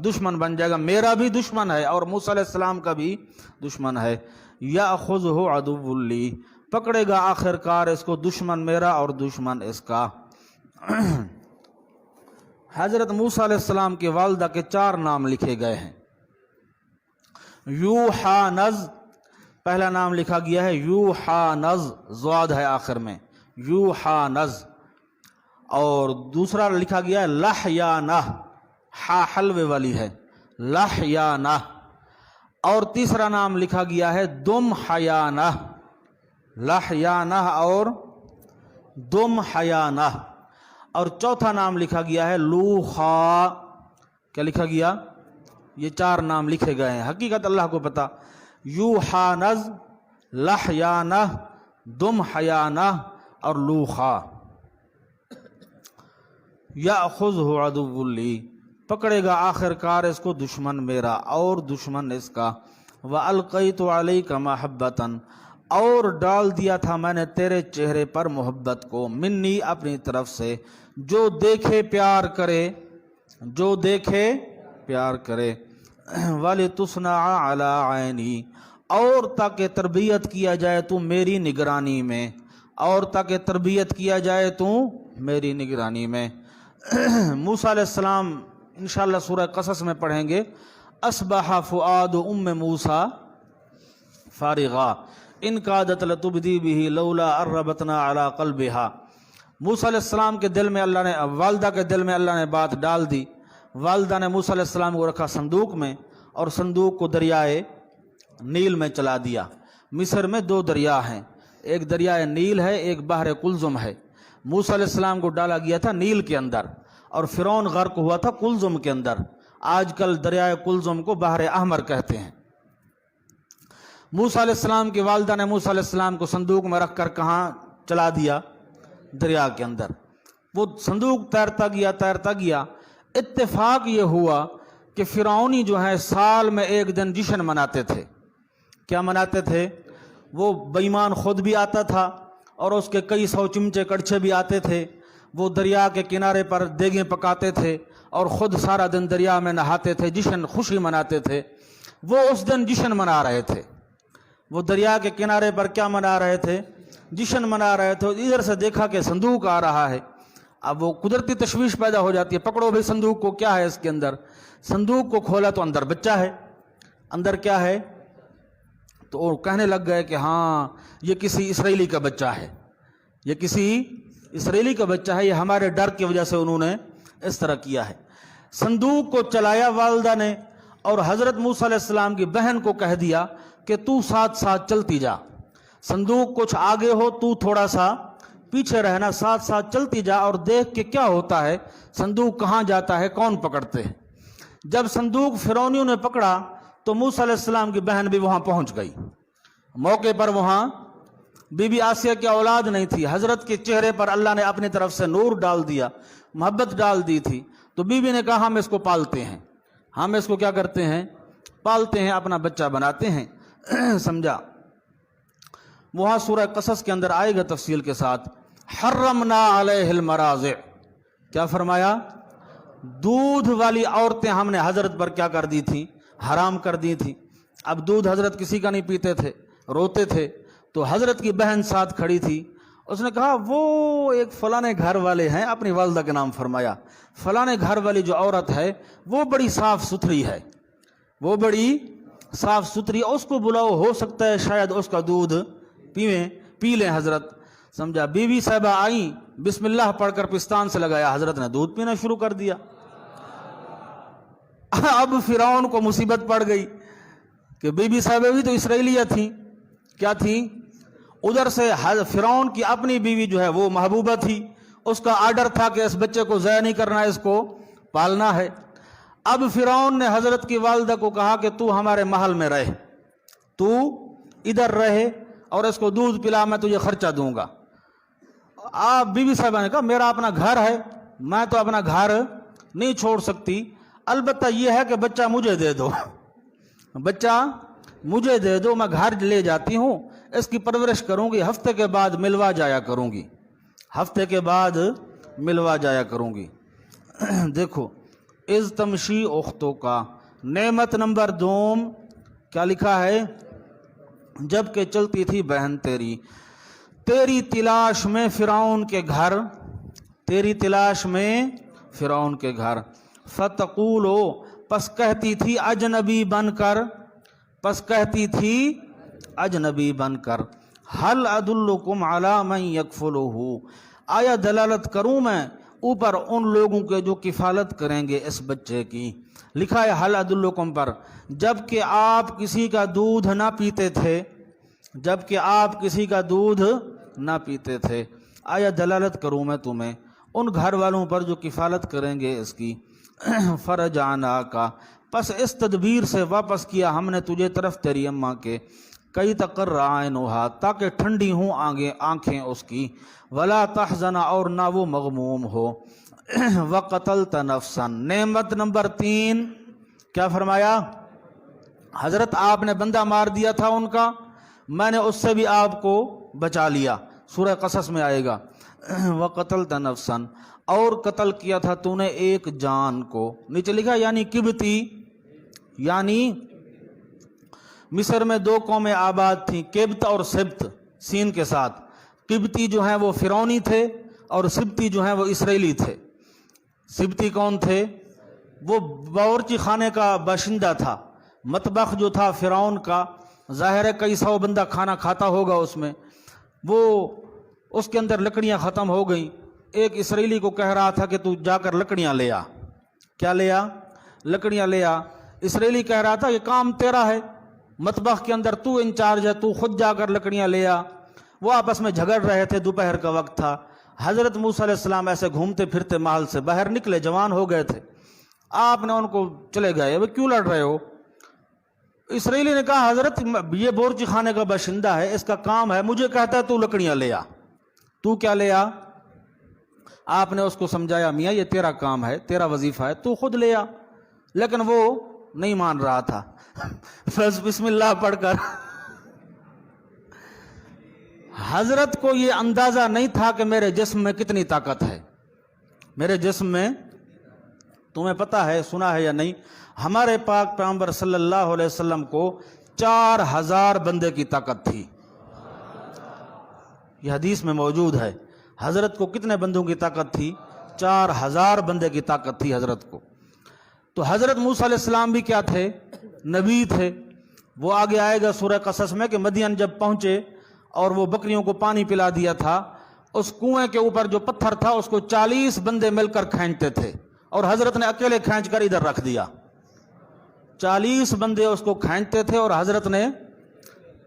دشمن بن جائے گا. میرا بھی دشمن ہے اور موسیٰ علیہ السلام کا بھی دشمن ہے. یأخذہ عدو لی پکڑے گا آخر کار اس کو دشمن میرا اور دشمن اس کا. حضرت موسیٰ علیہ السلام کی والدہ کے 4 نام لکھے گئے ہیں. یوحانز پہلا نام لکھا گیا ہے یوحانز زواد ہے آخر میں یوحانز. اور دوسرا لکھا گیا ہے لحیانہ ہا حلوے والی ہے لحیانہ. اور تیسرا نام لکھا گیا ہے دم حیانہ لحیانہ اور دم حیانہ. اور چوتھا نام لکھا گیا ہے لوخا. کیا لکھا گیا یہ 4 نام لکھے گئے ہیں. حقیقت اللہ کو پتہ. یوحانز لحیانہ دم حیانہ اور لوخا. یأخذہ عدو لی پکڑے گا آخر کار اس کو دشمن میرا اور دشمن اس کا. وَأَلْقَيْتُ عَلَيْكَ مَحَبَّةً اور ڈال دیا تھا میں نے تیرے چہرے پر محبت کو. منی اپنی طرف سے. جو دیکھے پیار کرے. وَلِتُصْنَعَ عَلَىٰ عَيْنِي اور تاکہ تربیت کیا جائے تو میری نگرانی میں. موسیٰ علیہ السلام انشاءاللہ سورہ قصص میں پڑھیں گے. اصبح فؤاد ام موسیٰ فارغا ان کادت لتبدی به لولا اربتنا علی قلبها. موسیٰ علیہ السلام کے دل میں والدہ کے دل میں اللہ نے بات ڈال دی. والدہ نے موسیٰ علیہ السلام کو رکھا صندوق میں اور صندوق کو دریائے نیل میں چلا دیا. مصر میں 2 دریا ہیں, ایک دریائے نیل ہے, ایک بحر کلزم ہے. موسیٰ علیہ السلام کو ڈالا گیا تھا نیل کے اندر اور فرعون غرق ہوا تھا کلزم کے اندر. آج کل دریائے کلزم کو بحر احمر کہتے ہیں. موسیٰ علیہ السلام کی والدہ نے موسیٰ علیہ السلام کو صندوق میں رکھ کر کہاں چلا دیا دریا کے اندر. وہ صندوق تیرتا گیا. اتفاق یہ ہوا کہ فرعونی جو ہیں سال میں ایک دن جشن مناتے تھے. کیا مناتے تھے؟ وہ بےایمان خود بھی آتا تھا اور اس کے کئی 100 چمچے کڑچھے بھی آتے تھے. وہ دریا کے کنارے پر دیگیں پکاتے تھے اور خود سارا دن دریا میں نہاتے تھے, جشن خوشی مناتے تھے. وہ اس دن جشن منا رہے تھے. وہ دریا کے کنارے پر کیا منا رہے تھے؟ جشن منا رہے تھے. ادھر سے دیکھا کہ صندوق آ رہا ہے. اب وہ قدرتی تشویش پیدا ہو جاتی ہے, پکڑو بھائی صندوق کو, کیا ہے اس کے اندر؟ صندوق کو کھولا تو اندر بچہ ہے. اندر کیا ہے؟ تو وہ کہنے لگ گئے کہ ہاں یہ کسی اسرائیلی کا بچہ ہے, یہ کسی اسرائیلی کا بچہ ہے, یہ ہمارے ڈر کی وجہ سے انہوں نے اس طرح کیا ہے. صندوق کو چلایا والدہ نے اور حضرت موسیٰ علیہ السلام کی بہن کو کہہ دیا کہ تو ساتھ ساتھ چلتی جا. صندوق کچھ آگے ہو, تو تھوڑا سا پیچھے رہنا, ساتھ ساتھ چلتی جا اور دیکھ کہ کیا ہوتا ہے, صندوق کہاں جاتا ہے, کون پکڑتے ہیں. جب صندوق فرعونیوں نے پکڑا تو موسیٰ علیہ السلام کی بہن بھی وہاں پہنچ گئی. موقع پر وہاں بی بی آسیہ کی اولاد نہیں تھی. حضرت کے چہرے پر اللہ نے اپنی طرف سے نور ڈال دیا, محبت ڈال دی تھی. تو بی بی نے کہا ہم اس کو پالتے ہیں, ہم اس کو کیا کرتے ہیں, پالتے ہیں, اپنا بچہ بناتے ہیں. سمجھا؟ وہاں سورہ قصص کے اندر آئے گا تفصیل کے ساتھ. حرمنا علیہ المراضع, کیا فرمایا؟ دودھ والی عورتیں ہم نے حضرت پر کیا کر دی تھی؟ حرام کر دی تھی. اب دودھ حضرت کسی کا نہیں پیتے تھے, روتے تھے. تو حضرت کی بہن ساتھ کھڑی تھی, اس نے کہا وہ ایک فلانے گھر والے ہیں, اپنی والدہ کے نام فرمایا, فلانے گھر والی جو عورت ہے وہ بڑی صاف ستھری ہے, وہ بڑی صاف ستھری, اس کو بلاؤ, ہو سکتا ہے شاید اس کا دودھ پی لیں حضرت. سمجھا؟ بی بی صاحبہ آئیں, بسم اللہ پڑھ کر پستان سے لگایا, حضرت نے دودھ پینا شروع کر دیا. اب فرعون کو مصیبت پڑ گئی کہ بی بی صاحبہ بھی تو اسرائیلیہ تھیں. کیا تھیں؟ ادھر سے فرعون کی اپنی بیوی جو ہے وہ محبوبہ تھی، اس کا آرڈر تھا کہ اس بچے کو ضائع نہیں کرنا، اس کو پالنا ہے۔ اب فرعون نے حضرت کی والدہ کو کہا کہ تو ہمارے محل میں رہے، تو ادھر رہے اور اس کو دودھ پلا، میں تجھے خرچہ دوں گا۔ آپ بیوی صاحبہ نے کہا میرا اپنا گھر ہے، میں تو اپنا گھر نہیں چھوڑ سکتی، البتہ یہ ہے کہ بچہ مجھے دے دو، بچہ مجھے دے دو، میں گھر لے جاتی ہوں، اس کی پرورش کروں گی، ہفتے کے بعد ملوا جایا کروں گی، ہفتے کے بعد ملوا جایا کروں گی۔ دیکھو از تمشی اختوں کا نعمت نمبر 2 کیا لکھا ہے؟ جب کہ چلتی تھی بہن تیری، تیری تلاش میں فرعون کے گھر، تیری تلاش میں فرعون کے گھر، فتقولو پس کہتی تھی اجنبی بن کر، پس کہتی تھی اجنبی بن کر، حل ادلکم علی من یکفلہ، آیا دلالت کروں میں اوپر ان لوگوں کے جو کفالت کریں گے اس بچے کی۔ لکھا ہے حل ادلکم پر، جب کہ آپ کسی کا دودھ نہ پیتے تھے، جب کہ آپ کسی کا دودھ نہ پیتے تھے، آیا دلالت کروں میں تمہیں ان گھر والوں پر جو کفالت کریں گے اس کی۔ فرجعنا کا پس اس تدبیر سے واپس کیا ہم نے تجھے طرف تیری اماں کے، کئی تقر عینھا تاکہ ٹھنڈی ہوں آنکھیں اس کی، ولا تحزن اور نہ وہ مغموم ہو، وقتلت نفسا۔ نعمت نمبر 3 کیا فرمایا؟ حضرت آپ نے بندہ مار دیا تھا ان کا، میں نے اس سے بھی آپ کو بچا لیا، سورہ قصص میں آئے گا۔ وقتلت نفسا اور قتل کیا تھا تو نے ایک جان کو، نیچے لکھا یعنی قبطی، یعنی مصر میں 2 قومیں آباد تھیں، قبط اور سبط، سین کے ساتھ۔ قبطی جو ہیں وہ فرعونی تھے اور سبطی جو ہیں وہ اسرائیلی تھے۔ سبطی کون تھے؟ وہ باورچی خانے کا باشندہ تھا، مطبخ جو تھا فرعون کا، ظاہر ہے کئی 100 بندہ کھانا کھاتا ہوگا اس میں، وہ اس کے اندر لکڑیاں ختم ہو گئیں، ایک اسرائیلی کو کہہ رہا تھا کہ تو جا کر لکڑیاں لے آ، کیا لے آ؟ لکڑیاں لے آ۔ اسرائیلی کہہ رہا تھا یہ کام تیرا ہے، مطبخ کے اندر تو انچارج ہے، تو خود جا کر لکڑیاں لے آ۔ وہ آپس میں جھگڑ رہے تھے، دوپہر کا وقت تھا، حضرت موسیٰ علیہ السلام ایسے گھومتے پھرتے محل سے باہر نکلے، جوان ہو گئے تھے، آپ نے ان کو چلے گئے، ابھی کیوں لڑ رہے ہو؟ اسرائیلی نے کہا حضرت یہ باورچی خانے کا باشندہ ہے، اس کا کام ہے، مجھے کہتا ہے تو لکڑیاں لے آ، تو کیا لے آ؟ آپ نے اس کو سمجھایا میاں یہ تیرا کام ہے، تیرا وظیفہ ہے، تو خود لے آ، لیکن وہ نہیں مان رہا تھا۔ بس بسم اللہ پڑھ کر حضرت کو یہ اندازہ نہیں تھا کہ میرے جسم میں کتنی طاقت ہے، میرے جسم میں، تمہیں پتہ ہے، سنا ہے یا نہیں، ہمارے پاک پیغمبر صلی اللہ علیہ وسلم کو 4000 بندے کی طاقت تھی، یہ حدیث میں موجود ہے۔ حضرت کو کتنے بندوں کی طاقت تھی؟ 4000 بندے کی طاقت تھی حضرت کو۔ تو حضرت موسیٰ علیہ السلام بھی کیا تھے؟ نبی تھے۔ وہ آگے آئے گا سورہ قصص میں کہ مدین جب پہنچے اور وہ بکریوں کو پانی پلا دیا تھا، اس کنویں کے اوپر جو پتھر تھا اس کو 40 بندے مل کر کھینچتے تھے، اور حضرت نے اکیلے کھینچ کر ادھر رکھ دیا۔ 40 بندے اس کو کھینچتے تھے، اور حضرت نے،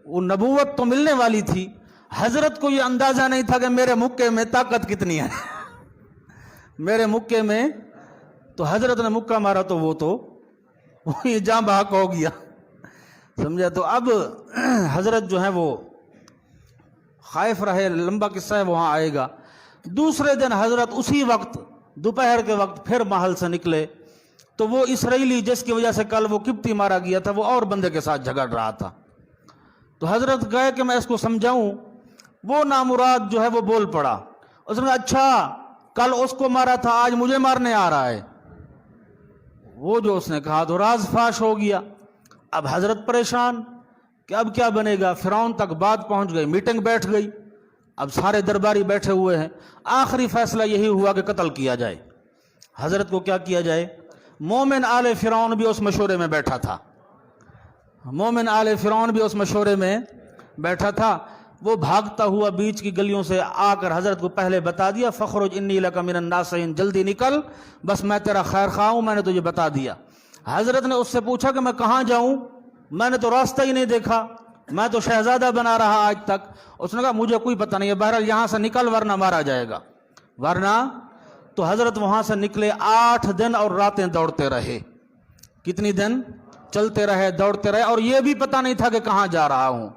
وہ نبوت تو ملنے والی تھی، حضرت کو یہ اندازہ نہیں تھا کہ میرے مکے میں طاقت کتنی ہے، میرے مکے میں، تو حضرت نے مکہ مارا تو وہ یہ جاں بحق ہو گیا، سمجھا؟ تو اب حضرت جو ہے وہ خائف رہے، لمبا قصہ ہے، وہاں آئے گا۔ دوسرے دن حضرت اسی وقت دوپہر کے وقت پھر محل سے نکلے، تو وہ اسرائیلی جس کی وجہ سے کل وہ قبطی مارا گیا تھا وہ اور بندے کے ساتھ جھگڑ رہا تھا، تو حضرت گئے کہ میں اس کو سمجھاؤں، وہ نامراد جو ہے وہ بول پڑا، اس نے اچھا کل اس کو مارا تھا آج مجھے مارنے آ رہا ہے، وہ جو اس نے کہا تو راز فاش ہو گیا۔ اب حضرت پریشان کہ اب کیا بنے گا، فرعون تک بات پہنچ گئی، میٹنگ بیٹھ گئی، اب سارے درباری بیٹھے ہوئے ہیں، آخری فیصلہ یہی ہوا کہ قتل کیا جائے۔ حضرت کو کیا کیا جائے؟ مومن آل فرعون بھی اس مشورے میں بیٹھا تھا، مومن آل فرعون بھی اس مشورے میں بیٹھا تھا۔ وہ بھاگتا ہوا بیچ کی گلیوں سے آ کر حضرت کو پہلے بتا دیا، فخرج انی لک من الناصحین، جلدی نکل، بس میں تیرا خیر خواہ ہوں، میں نے تجھے بتا دیا۔ حضرت نے اس سے پوچھا کہ میں کہاں جاؤں، میں نے تو راستہ ہی نہیں دیکھا، میں تو شہزادہ بنا رہا آج تک. اس نے کہا مجھے کوئی پتہ نہیں ہے, بہرحال یہاں سے نکل ورنہ مارا جائے گا. ورنہ تو حضرت وہاں سے نکلے, 8 دن اور راتیں دوڑتے رہے. کتنی دن چلتے رہے, دوڑتے رہے, اور یہ بھی پتہ نہیں تھا کہ کہاں جا رہا ہوں.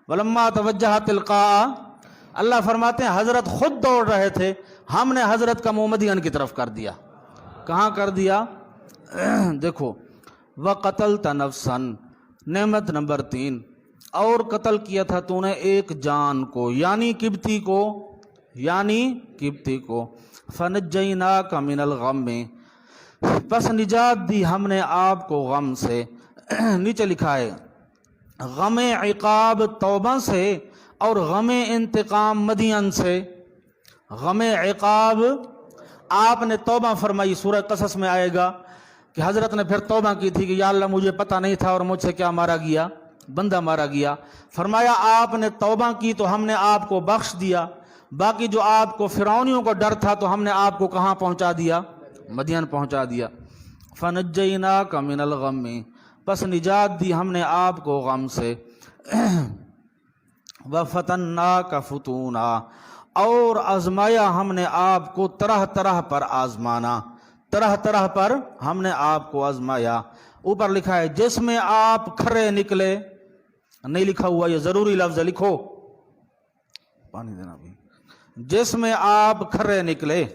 ولما توجہ تلقاء, اللہ فرماتے ہیں حضرت خود دوڑ رہے تھے, ہم نے حضرت کا منہ مدین کی طرف کر دیا. کہاں کر دیا؟ دیکھو, وَقَتَلْتَ نَفْسًا, نعمت نمبر 3, اور قتل کیا تھا تو نے ایک جان کو, یعنی کبتی کو, یعنی کبتی کو. فَنَجَّيْنَاكَ مِنَ الْغَمِّ, پس نجات دی ہم نے آپ کو غم سے. نیچے لکھا ہے غم عقاب توبہ سے اور غم انتقام مدین سے. غم عقاب آپ نے توبہ فرمائی, سورہ قصص میں آئے گا کہ حضرت نے پھر توبہ کی تھی کہ یا اللہ مجھے پتہ نہیں تھا اور مجھ سے کیا مارا گیا, بندہ مارا گیا. فرمایا آپ نے توبہ کی تو ہم نے آپ کو بخش دیا. باقی جو آپ کو فرعونیوں کو ڈر تھا تو ہم نے آپ کو کہاں پہنچا دیا؟ مدین پہنچا دیا. فَنَجَّيْنَاكَ مِنَ الْغَمِّ, پس نجات دی ہم نے آپ کو غم سے. وَفَتَنَّاكَ فُتُونًا, اور آزمایا ہم نے آپ کو طرح طرح پر آزمانا, طرح طرح پر ہم نے آپ کو آزمایا. اوپر لکھا ہے جس میں آپ کھرے نکلے, نہیں لکھا ہوا, یہ ضروری لفظ ہے, لکھو, پانی دینا بھی. جس میں آپ کھرے نکلے,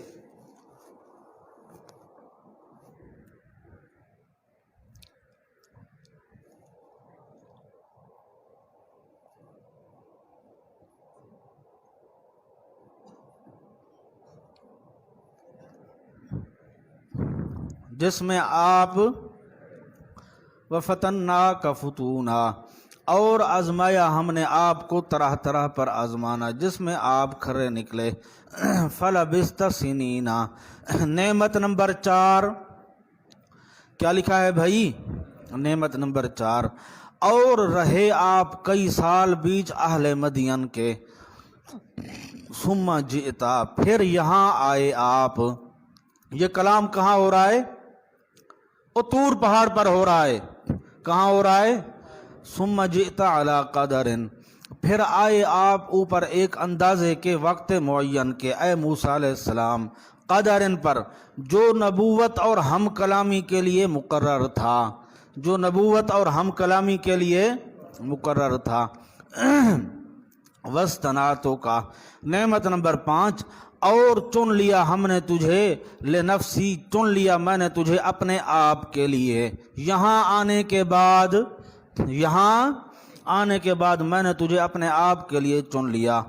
جس میں آپ وَفَتَنَّاكَ فُتُونًا, اور آزمایا ہم نے آپ کو طرح طرح پر آزمانا, جس میں آپ کھرے نکلے. فَلَبِثْتَ سِنِينَ, نعمت نمبر 4, کیا لکھا ہے بھائی؟ نعمت نمبر 4, اور رہے آپ کئی سال بیچ اہل مدین کے. ثُمَّ جِئْتَ, پھر یہاں آئے آپ. یہ کلام کہاں ہو رہا ہے؟ وہ طور پہاڑ پر ہو رہا ہے. کہاں ہو رہا ہے؟ ثُمَّ جِئْتَ عَلَىٰ قَدَرٍ, پھر آئے آپ اوپر ایک اندازے کے وقت معین کے, اے موسیٰ علیہ السلام, قدرن پر, جو نبوت اور ہم کلامی کے لیے مقرر تھا, جو نبوت اور ہم کلامی کے لیے مقرر تھا. وَاسْتَنَعْتُكَ, نعمت نمبر 5, اور چن لیا ہم نے تجھے, لنفسی, چن لیا میں نے تجھے اپنے آپ کے لیے. یہاں آنے کے بعد, یہاں آنے کے بعد میں نے تجھے اپنے آپ کے لیے چن لیا.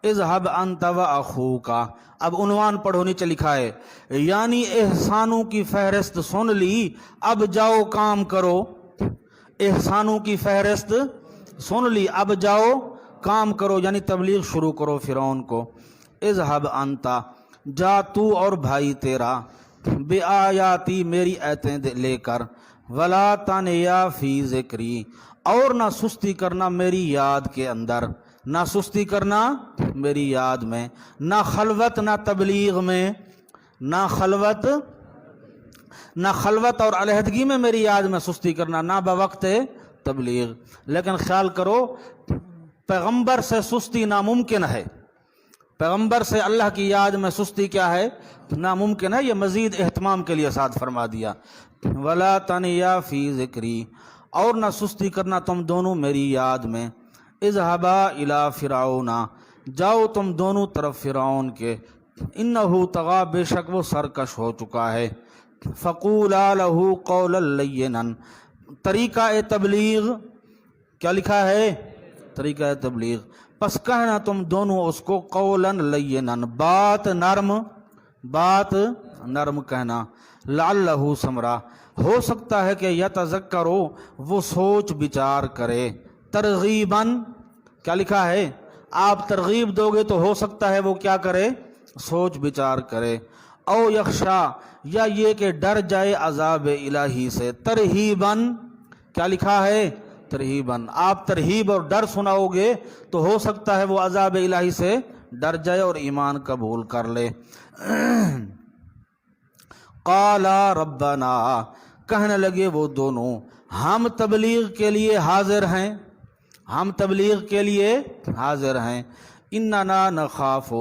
اذهب انت واخوک, اب عنوان پڑھو, نیچے لکھا ہے یعنی احسانوں کی فہرست سن لی, اب جاؤ کام کرو. احسانوں کی فہرست سن لی, اب جاؤ کام کرو, یعنی تبلیغ شروع کرو فرعون کو. اذهب انت, جا تو اور بھائی تیرا, بآیاتی, میری آیتیں لے کر, ولا تنیا فی ذکری, اور نہ سستی کرنا میری یاد کے اندر, نہ سستی کرنا میری یاد میں, نہ خلوت نہ تبلیغ میں, نہ خلوت اور علیحدگی میں میری یاد میں سستی کرنا, نہ بوقت تبلیغ. لیکن خیال کرو, پیغمبر سے سستی ناممکن ہے, پیغمبر سے اللہ کی یاد میں سستی کیا ہے؟ ناممکن ہے. یہ مزید اہتمام کے لیے ساتھ فرما دیا, ولا تنیا فی ذکری, اور نہ سستی کرنا تم دونوں میری یاد میں. اذهبا الی فرعون, جاؤ تم دونوں طرف فرعون کے, انہ طغی, بے شک وہ سرکش ہو چکا ہے. فقولا لہ قولا لینا, طریقہ تبلیغ, کیا لکھا ہے؟ طریقہ تبلیغ, پس کہنا تم دونوں اس کو قولا لینا, بات نرم, بات نرم کہنا. لعلہ سمرا, ہو سکتا ہے کہ یتذکرو, وہ سوچ بچار کرے. ترغیباً, کیا لکھا ہے؟ آپ ترغیب دو گے تو ہو سکتا ہے وہ کیا کرے؟ سوچ بچار کرے. او یخشا, یا یہ کہ ڈر جائے عذاب الہی سے. ترہیباً, کیا لکھا ہے؟ ترہیباً, آپ ترہیب اور ڈر سناؤ گے تو ہو سکتا ہے وہ عذاب الہی سے ڈر جائے اور ایمان قبول کر لے. قالا ربنا, کہنے لگے وہ دونوں, ہم تبلیغ کے لیے حاضر ہیں. ہم تبلیغ کے لیے حاضر ہیں۔ اننا نخاف،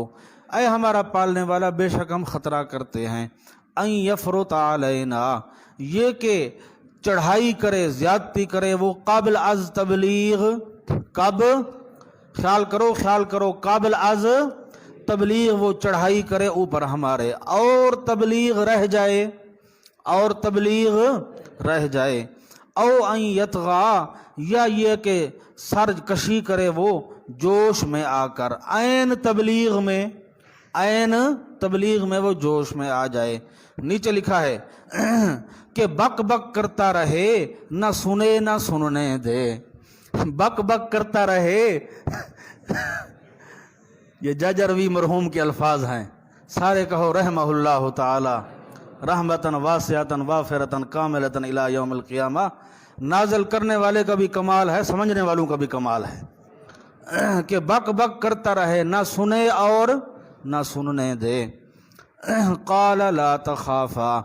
اے ہمارا پالنے والا بے شک ہم خطرہ کرتے ہیں، ان یفرط علینا، یہ کہ چڑھائی کرے، زیادتی کرے وہ، قابل از تبلیغ، کب، خیال کرو قابل از تبلیغ وہ چڑھائی کرے اوپر ہمارے، اور تبلیغ رہ جائے، او ان یطغا، یا یہ کہ سر کشی کرے وہ جوش میں آ کر، عین تبلیغ میں وہ جوش میں آ جائے۔ نیچے لکھا ہے کہ بک بک کرتا رہے، نہ سنے نہ سننے دے، بک بک کرتا رہے یہ ججروی مرحوم کے الفاظ ہیں، سارے کہو رحمہ اللہ تعالی رحمتاً واسعتاً وافرتاً کاملتاً الی یوم القیامہ۔ نازل کرنے والے کا بھی کمال ہے، سمجھنے والوں کا بھی کمال ہے کہ بک بک کرتا رہے، نہ سنے اور نہ سننے دے۔ قال لا تخافا،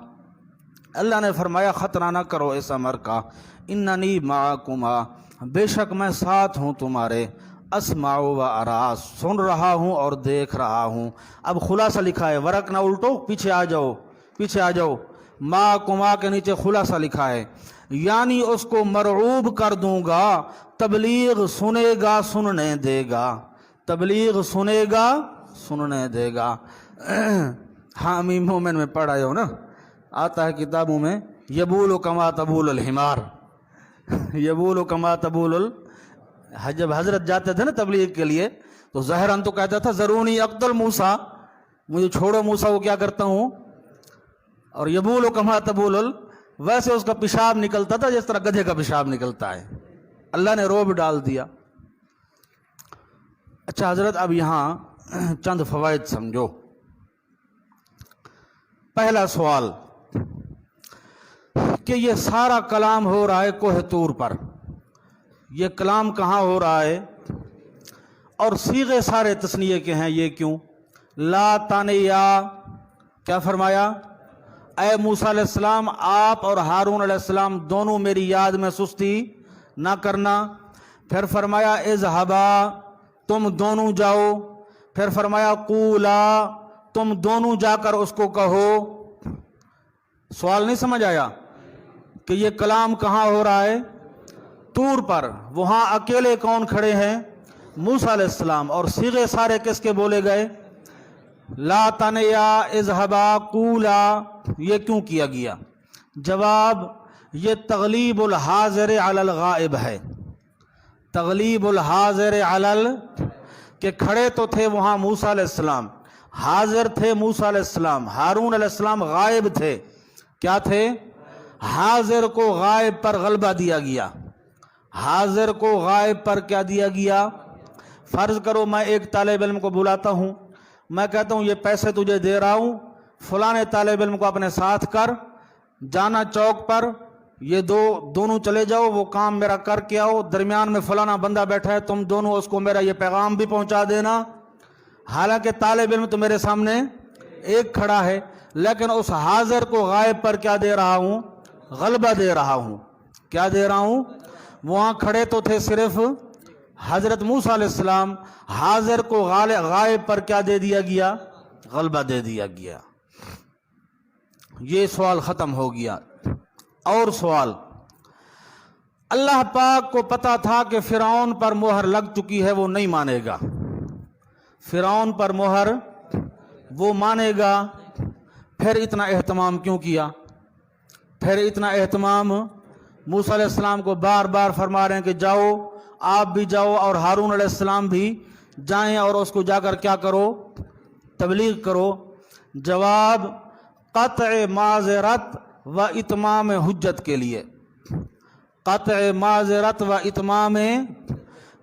اللہ نے فرمایا خطرہ نہ کرو اس امر کا، اننی معکما، بے شک میں ساتھ ہوں تمہارے، اسمع و ارا، سن رہا ہوں اور دیکھ رہا ہوں۔ اب خلاصہ لکھا ہے، ورق نہ الٹو، پیچھے آ جاؤ، معکما کے نیچے خلاصہ لکھا ہے، یعنی اس کو مرعوب کر دوں گا، تبلیغ سنے گا سننے دے گا، تبلیغ سنے گا سننے دے گا۔ حامی مومن میں پڑھا ہو نا، آتا ہے کتابوں میں، یبول کما تبول الحمار، یبول کما تبول جب حضرت جاتے تھے نا تبلیغ کے لیے تو ظاہراً تو کہتا تھا ضرونی اقتل موسیٰ، مجھے چھوڑو موسیٰ کو کیا کرتا ہوں، اور یبول کما تبول، ویسے اس کا پیشاب نکلتا تھا جس طرح گدھے کا پیشاب نکلتا ہے۔ اللہ نے روب ڈال دیا۔ اچھا حضرت، اب یہاں چند فوائد سمجھو۔ پہلا سوال کہ یہ سارا کلام ہو رہا ہے کوہ طور پر، یہ کلام کہاں ہو رہا ہے، اور صیغے سارے تثنیے کے ہیں، یہ کیوں؟ لا تانیا، کیا فرمایا؟ اے موسیٰ علیہ السلام، آپ اور ہارون علیہ السلام دونوں میری یاد میں سستی نہ کرنا۔ پھر فرمایا اذهبا، تم دونوں جاؤ۔ پھر فرمایا قولا، تم دونوں جا کر اس کو کہو۔ سوال نہیں سمجھ آیا کہ یہ کلام کہاں ہو رہا ہے؟ طور پر۔ وہاں اکیلے کون کھڑے ہیں؟ موسیٰ علیہ السلام، اور صیغے سارے کس کے بولے گئے؟ لا تنیا، اذهبا، قولا۔ یہ کیوں کیا گیا؟ جواب، یہ تغلیب الحاضر علی الغائب ہے، تغلیب الحاضر علی کہ کھڑے تو تھے وہاں موسیٰ علیہ السلام، حاضر تھے موسیٰ علیہ السلام، ہارون علیہ السلام غائب تھے۔ کیا تھے؟ حاضر کو غائب پر غلبہ دیا گیا، حاضر کو غائب پر کیا دیا گیا؟ فرض کرو میں ایک طالب علم کو بلاتا ہوں، میں کہتا ہوں یہ پیسے تجھے دے رہا ہوں، فلاں طالب علم کو اپنے ساتھ کر جانا چوک پر، یہ دونوں چلے جاؤ، وہ کام میرا کر کے آؤ، درمیان میں فلانا بندہ بیٹھا ہے، تم دونوں اس کو میرا یہ پیغام بھی پہنچا دینا۔ حالانکہ طالب علم تو میرے سامنے ایک کھڑا ہے، لیکن اس حاضر کو غائب پر کیا دے رہا ہوں؟ غلبہ دے رہا ہوں۔ کیا دے رہا ہوں؟ وہاں کھڑے تو تھے صرف حضرت موسیٰ علیہ السلام، حاضر کو غائب پر کیا دے دیا گیا؟ غلبہ دے دیا گیا۔ یہ سوال ختم ہو گیا۔ اور سوال، اللہ پاک کو پتا تھا کہ فرعون پر مہر لگ چکی ہے، وہ نہیں مانے گا، فرعون پر مہر وہ مانے گا، پھر اتنا اہتمام کیوں کیا؟ پھر اتنا اہتمام موسیٰ علیہ السلام کو بار بار فرما رہے ہیں کہ جاؤ، آپ بھی جاؤ اور ہارون علیہ السلام بھی جائیں اور اس کو جا کر کیا کرو؟ تبلیغ کرو۔ جواب، قطع معذرت و اتمام حجت کے لیے، قطع معذرت و اتمام،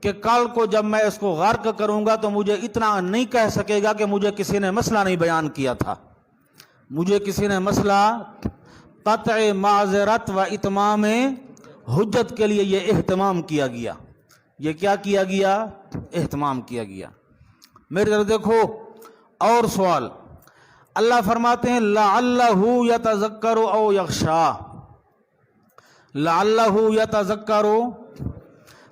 کہ کل کو جب میں اس کو غرق کروں گا تو مجھے اتنا نہیں کہہ سکے گا کہ مجھے کسی نے مسئلہ نہیں بیان کیا تھا، مجھے کسی نے مسئلہ۔ قطع معذرت و اتمام حجت کے لیے یہ اہتمام کیا گیا، یہ کیا کیا گیا؟ اہتمام کیا گیا۔ میری طرف دیکھو۔ اور سوال، اللہ فرماتے ہیں لعلہ یتذکر او یخشی، لعلہ یتذکر،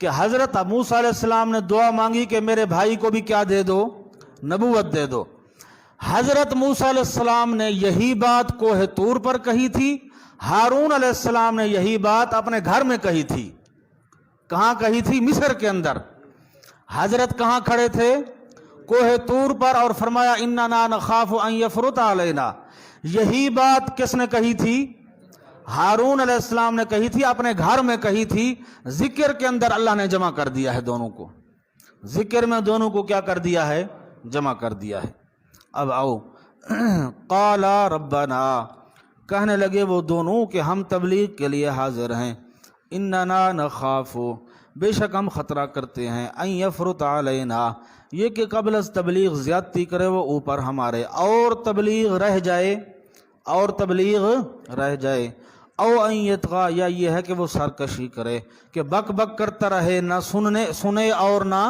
کہ حضرت موسیٰ علیہ السلام نے دعا مانگی کہ میرے بھائی کو بھی کیا دے دو؟ نبوت دے دو۔ حضرت موسیٰ علیہ السلام نے یہی بات کوہ طور پر کہی تھی، ہارون علیہ السلام نے یہی بات اپنے گھر میں کہی تھی۔ کہاں کہی تھی؟ مصر کے اندر۔ حضرت کہاں کھڑے تھے؟ کوہ طور پر، اور فرمایا اننا نخاف ان یفرط علینا۔ یہی بات کس نے کہی تھی؟ ہارون علیہ السلام نے کہی تھی، اپنے گھر میں کہی تھی۔ ذکر کے اندر اللہ نے جمع کر دیا ہے دونوں کو، ذکر میں دونوں کو کیا کر دیا ہے؟ جمع کر دیا ہے۔ اب آؤ، قالا ربنا، کہنے لگے وہ دونوں کہ ہم تبلیغ کے لیے حاضر ہیں۔ اننا نخاف، بے شک ہم خطرہ کرتے ہیں، ان یفرط علینا، یہ کہ قبل از تبلیغ زیادتی کرے وہ اوپر ہمارے، اور تبلیغ رہ جائے، اور تبلیغ رہ جائے، او ان یطغا، یا یہ ہے کہ وہ سرکشی کرے، کہ بک بک کرتا رہے، نہ سنے اور نہ۔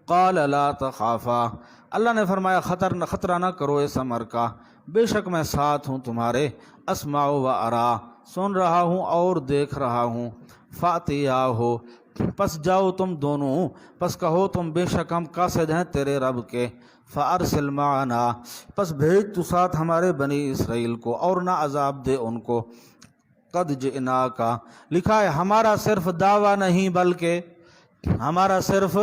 قال لا تخافا، اللہ نے فرمایا خطرہ نہ کرو اس امر کا، بے شک میں ساتھ ہوں تمہارے، اسمع و ارا، سن رہا ہوں اور دیکھ رہا ہوں۔ فاتیا ہو، پس جاؤ تم دونوں، پس کہو تم بے شک ہم قاصد ہیں تیرے رب کے۔ فارسل معنا، پس بھیج تو ساتھ ہمارے بنی اسرائیل کو، اور نہ عذاب دے ان کو۔ قد جئناکا، لکھا ہے ہمارا صرف دعویٰ نہیں بلکہ، ہمارا صرف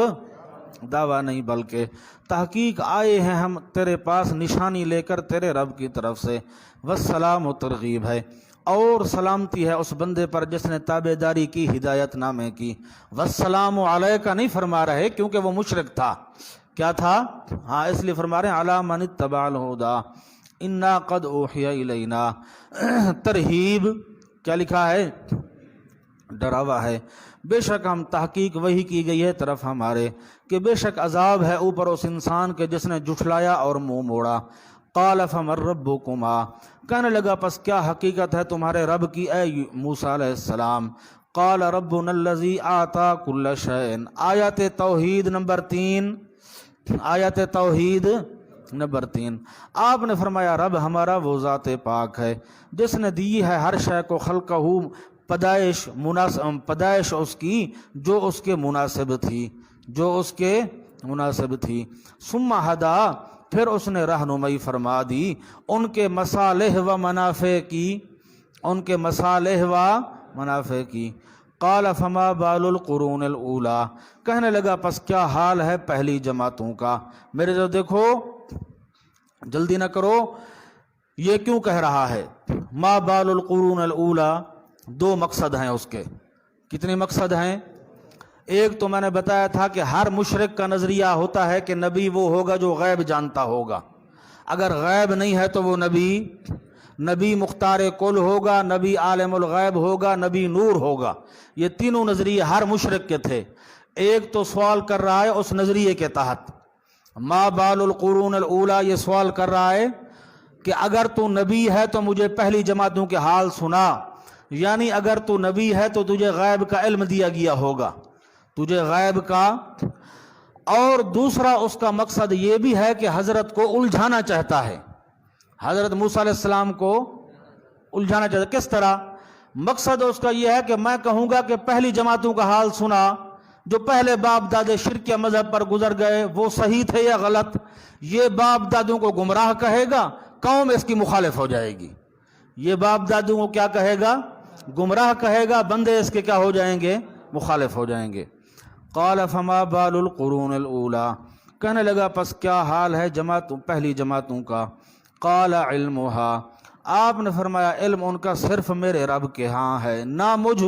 دعویٰ نہیں بلکہ تحقیق آئے ہیں ہم تیرے پاس نشانی لے کر تیرے رب کی طرف سے۔ والسلام و ترغیب ہے، اور سلامتی ہے اس بندے پر جس نے تابعداری کی، ہدایت نامے کی۔ والسلام علیک نہیں فرما رہے کیونکہ وہ مشرک تھا، کیا تھا؟ ہاں، اس لیے فرما رہے ہیں علی من اتبع الہدی انا قد اوحی الینا۔ ترہیب کیا لکھا ہے؟ ڈراوا ہے، بے شک ہم تحقیق وہی کی گئی ہے طرف ہمارے، کہ بے شک عذاب ہے اوپر اس انسان کے جس نے جھٹلایا اور منہ موڑا۔ قال فمن ربکما، کہنے لگا پس کیا حقیقت ہے تمہارے رب کی اے موسیٰ علیہ السلام؟ قال ربنا الذی اعطی کل شیء، آیت توحید نمبر 3، آیت توحید نمبر 3۔ آپ نے فرمایا رب ہمارا وہ ذات پاک ہے جس نے دی ہے ہر شے کو خلقہ، پیدائش اس کی جو اس کے مناسب تھی، جو اس کے مناسب تھی۔ ثم ہدا، پھر اس نے رہنمائی فرما دی ان کے مصالح و منافع کی، ان کے مصالح و منافع کی۔ قال فما بال القرون الاولی، کہنے لگا پس کیا حال ہے پہلی جماعتوں کا۔ میرے جو دیکھو، جلدی نہ کرو، یہ کیوں کہہ رہا ہے ما بال القرون الاولی؟ دو مقصد ہیں اس کے۔ کتنے مقصد ہیں؟ ایک تو میں نے بتایا تھا کہ ہر مشرک کا نظریہ ہوتا ہے کہ نبی وہ ہوگا جو غیب جانتا ہوگا، اگر غیب نہیں ہے تو وہ نبی مختار کل ہوگا، نبی عالم الغیب ہوگا، نبی نور ہوگا۔ یہ تینوں نظریے ہر مشرک کے تھے۔ ایک تو سوال کر رہا ہے اس نظریے کے تحت، ما بال القرون الاولی، یہ سوال کر رہا ہے کہ اگر تو نبی ہے تو مجھے پہلی جماعتوں کے حال سنا، یعنی اگر تو نبی ہے تو تجھے غیب کا علم دیا گیا ہوگا، تجھے غیب کا۔ اور دوسرا اس کا مقصد یہ بھی ہے کہ حضرت کو الجھانا چاہتا ہے، حضرت موسیٰ علیہ السلام کو الجھانا چاہتا ہے۔ کس طرح؟ مقصد اس کا یہ ہے کہ میں کہوں گا کہ پہلی جماعتوں کا حال سنا، جو پہلے باپ دادے شرک مذہب پر گزر گئے، وہ صحیح تھے یا غلط؟ یہ باپ دادوں کو گمراہ کہے گا، قوم اس کی مخالف ہو جائے گی۔ یہ باپ دادوں کو کیا کہے گا؟ گمراہ کہے گا، بندے اس کے کیا ہو جائیں گے؟ مخالف ہو جائیں گے۔ قال فما بال القرون الاولی، کہنے لگا پس کیا حال ہے پہلی جماعتوں کا۔ قال علمها، آپ نے فرمایا علم ان کا صرف میرے رب کے ہاں ہے، نہ مجھ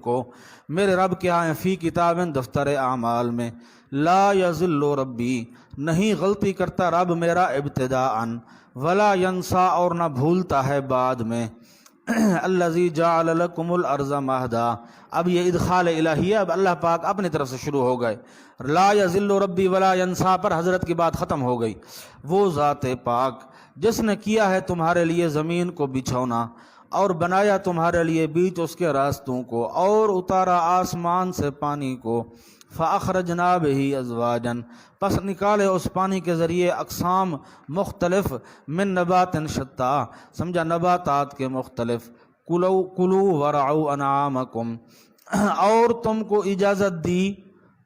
کو، میرے رب کے ہاں ہے، فی کتاب، دفتر اعمال میں۔ لا یضل ربی، نہیں غلطی کرتا رب میرا ابتداءً، ولا ینسا، اور نہ بھولتا ہے بعد میں۔ الذی جعل لکم الارض مہدا، اب یہ ادخال الہی ہے، اب اللہ پاک اپنی طرف سے شروع ہو گئے۔ لا یضل ربی ولا ینسا پر حضرت کی بات ختم ہو گئی۔ وہ ذات پاک جس نے کیا ہے تمہارے لیے زمین کو بچھونا، اور بنایا تمہارے لیے بیچ اس کے راستوں کو، اور اتارا آسمان سے پانی کو، فاخرجنا بہ ازواجا، پس نکالے اس پانی کے ذریعے اقسام مختلف، من نبات شتا، سمجھا نباتات کے مختلف، کلو ورعو انعامکم،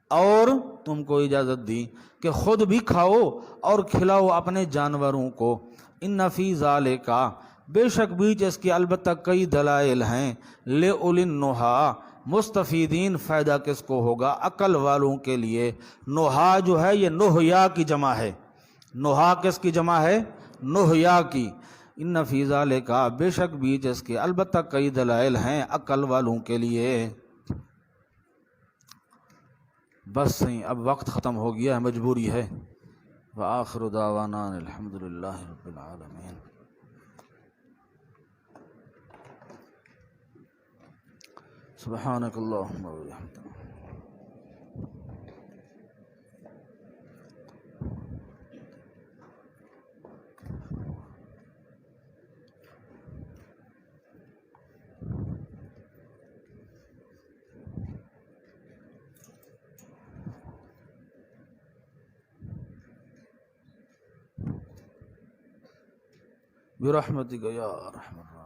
اور تم کو اجازت دی کہ خود بھی کھاؤ اور کھلاؤ اپنے جانوروں کو۔ ان فی ذالک، بے شک بیچ اس کی البتہ کئی دلائل ہیں، لِأُولِي النُّہیٰ، مستفیدین، فائدہ کس کو ہوگا؟ عقل والوں کے لیے۔ نہا جو ہے یہ نہیا کی جمع ہے، نہا کس کی جمع ہے؟ نہیا کی۔ ان فی ذالک، بے شک بیچ اس کے البتہ کئی دلائل ہیں عقل والوں کے لیے۔ بس صحیح، اب وقت ختم ہو گیا ہے، مجبوری ہے۔ وآخر دعوانا الحمدللہ رب العالمین۔ سبحانک اللہم وبحمدک۔ برحمتک یا ارحم الراحمین۔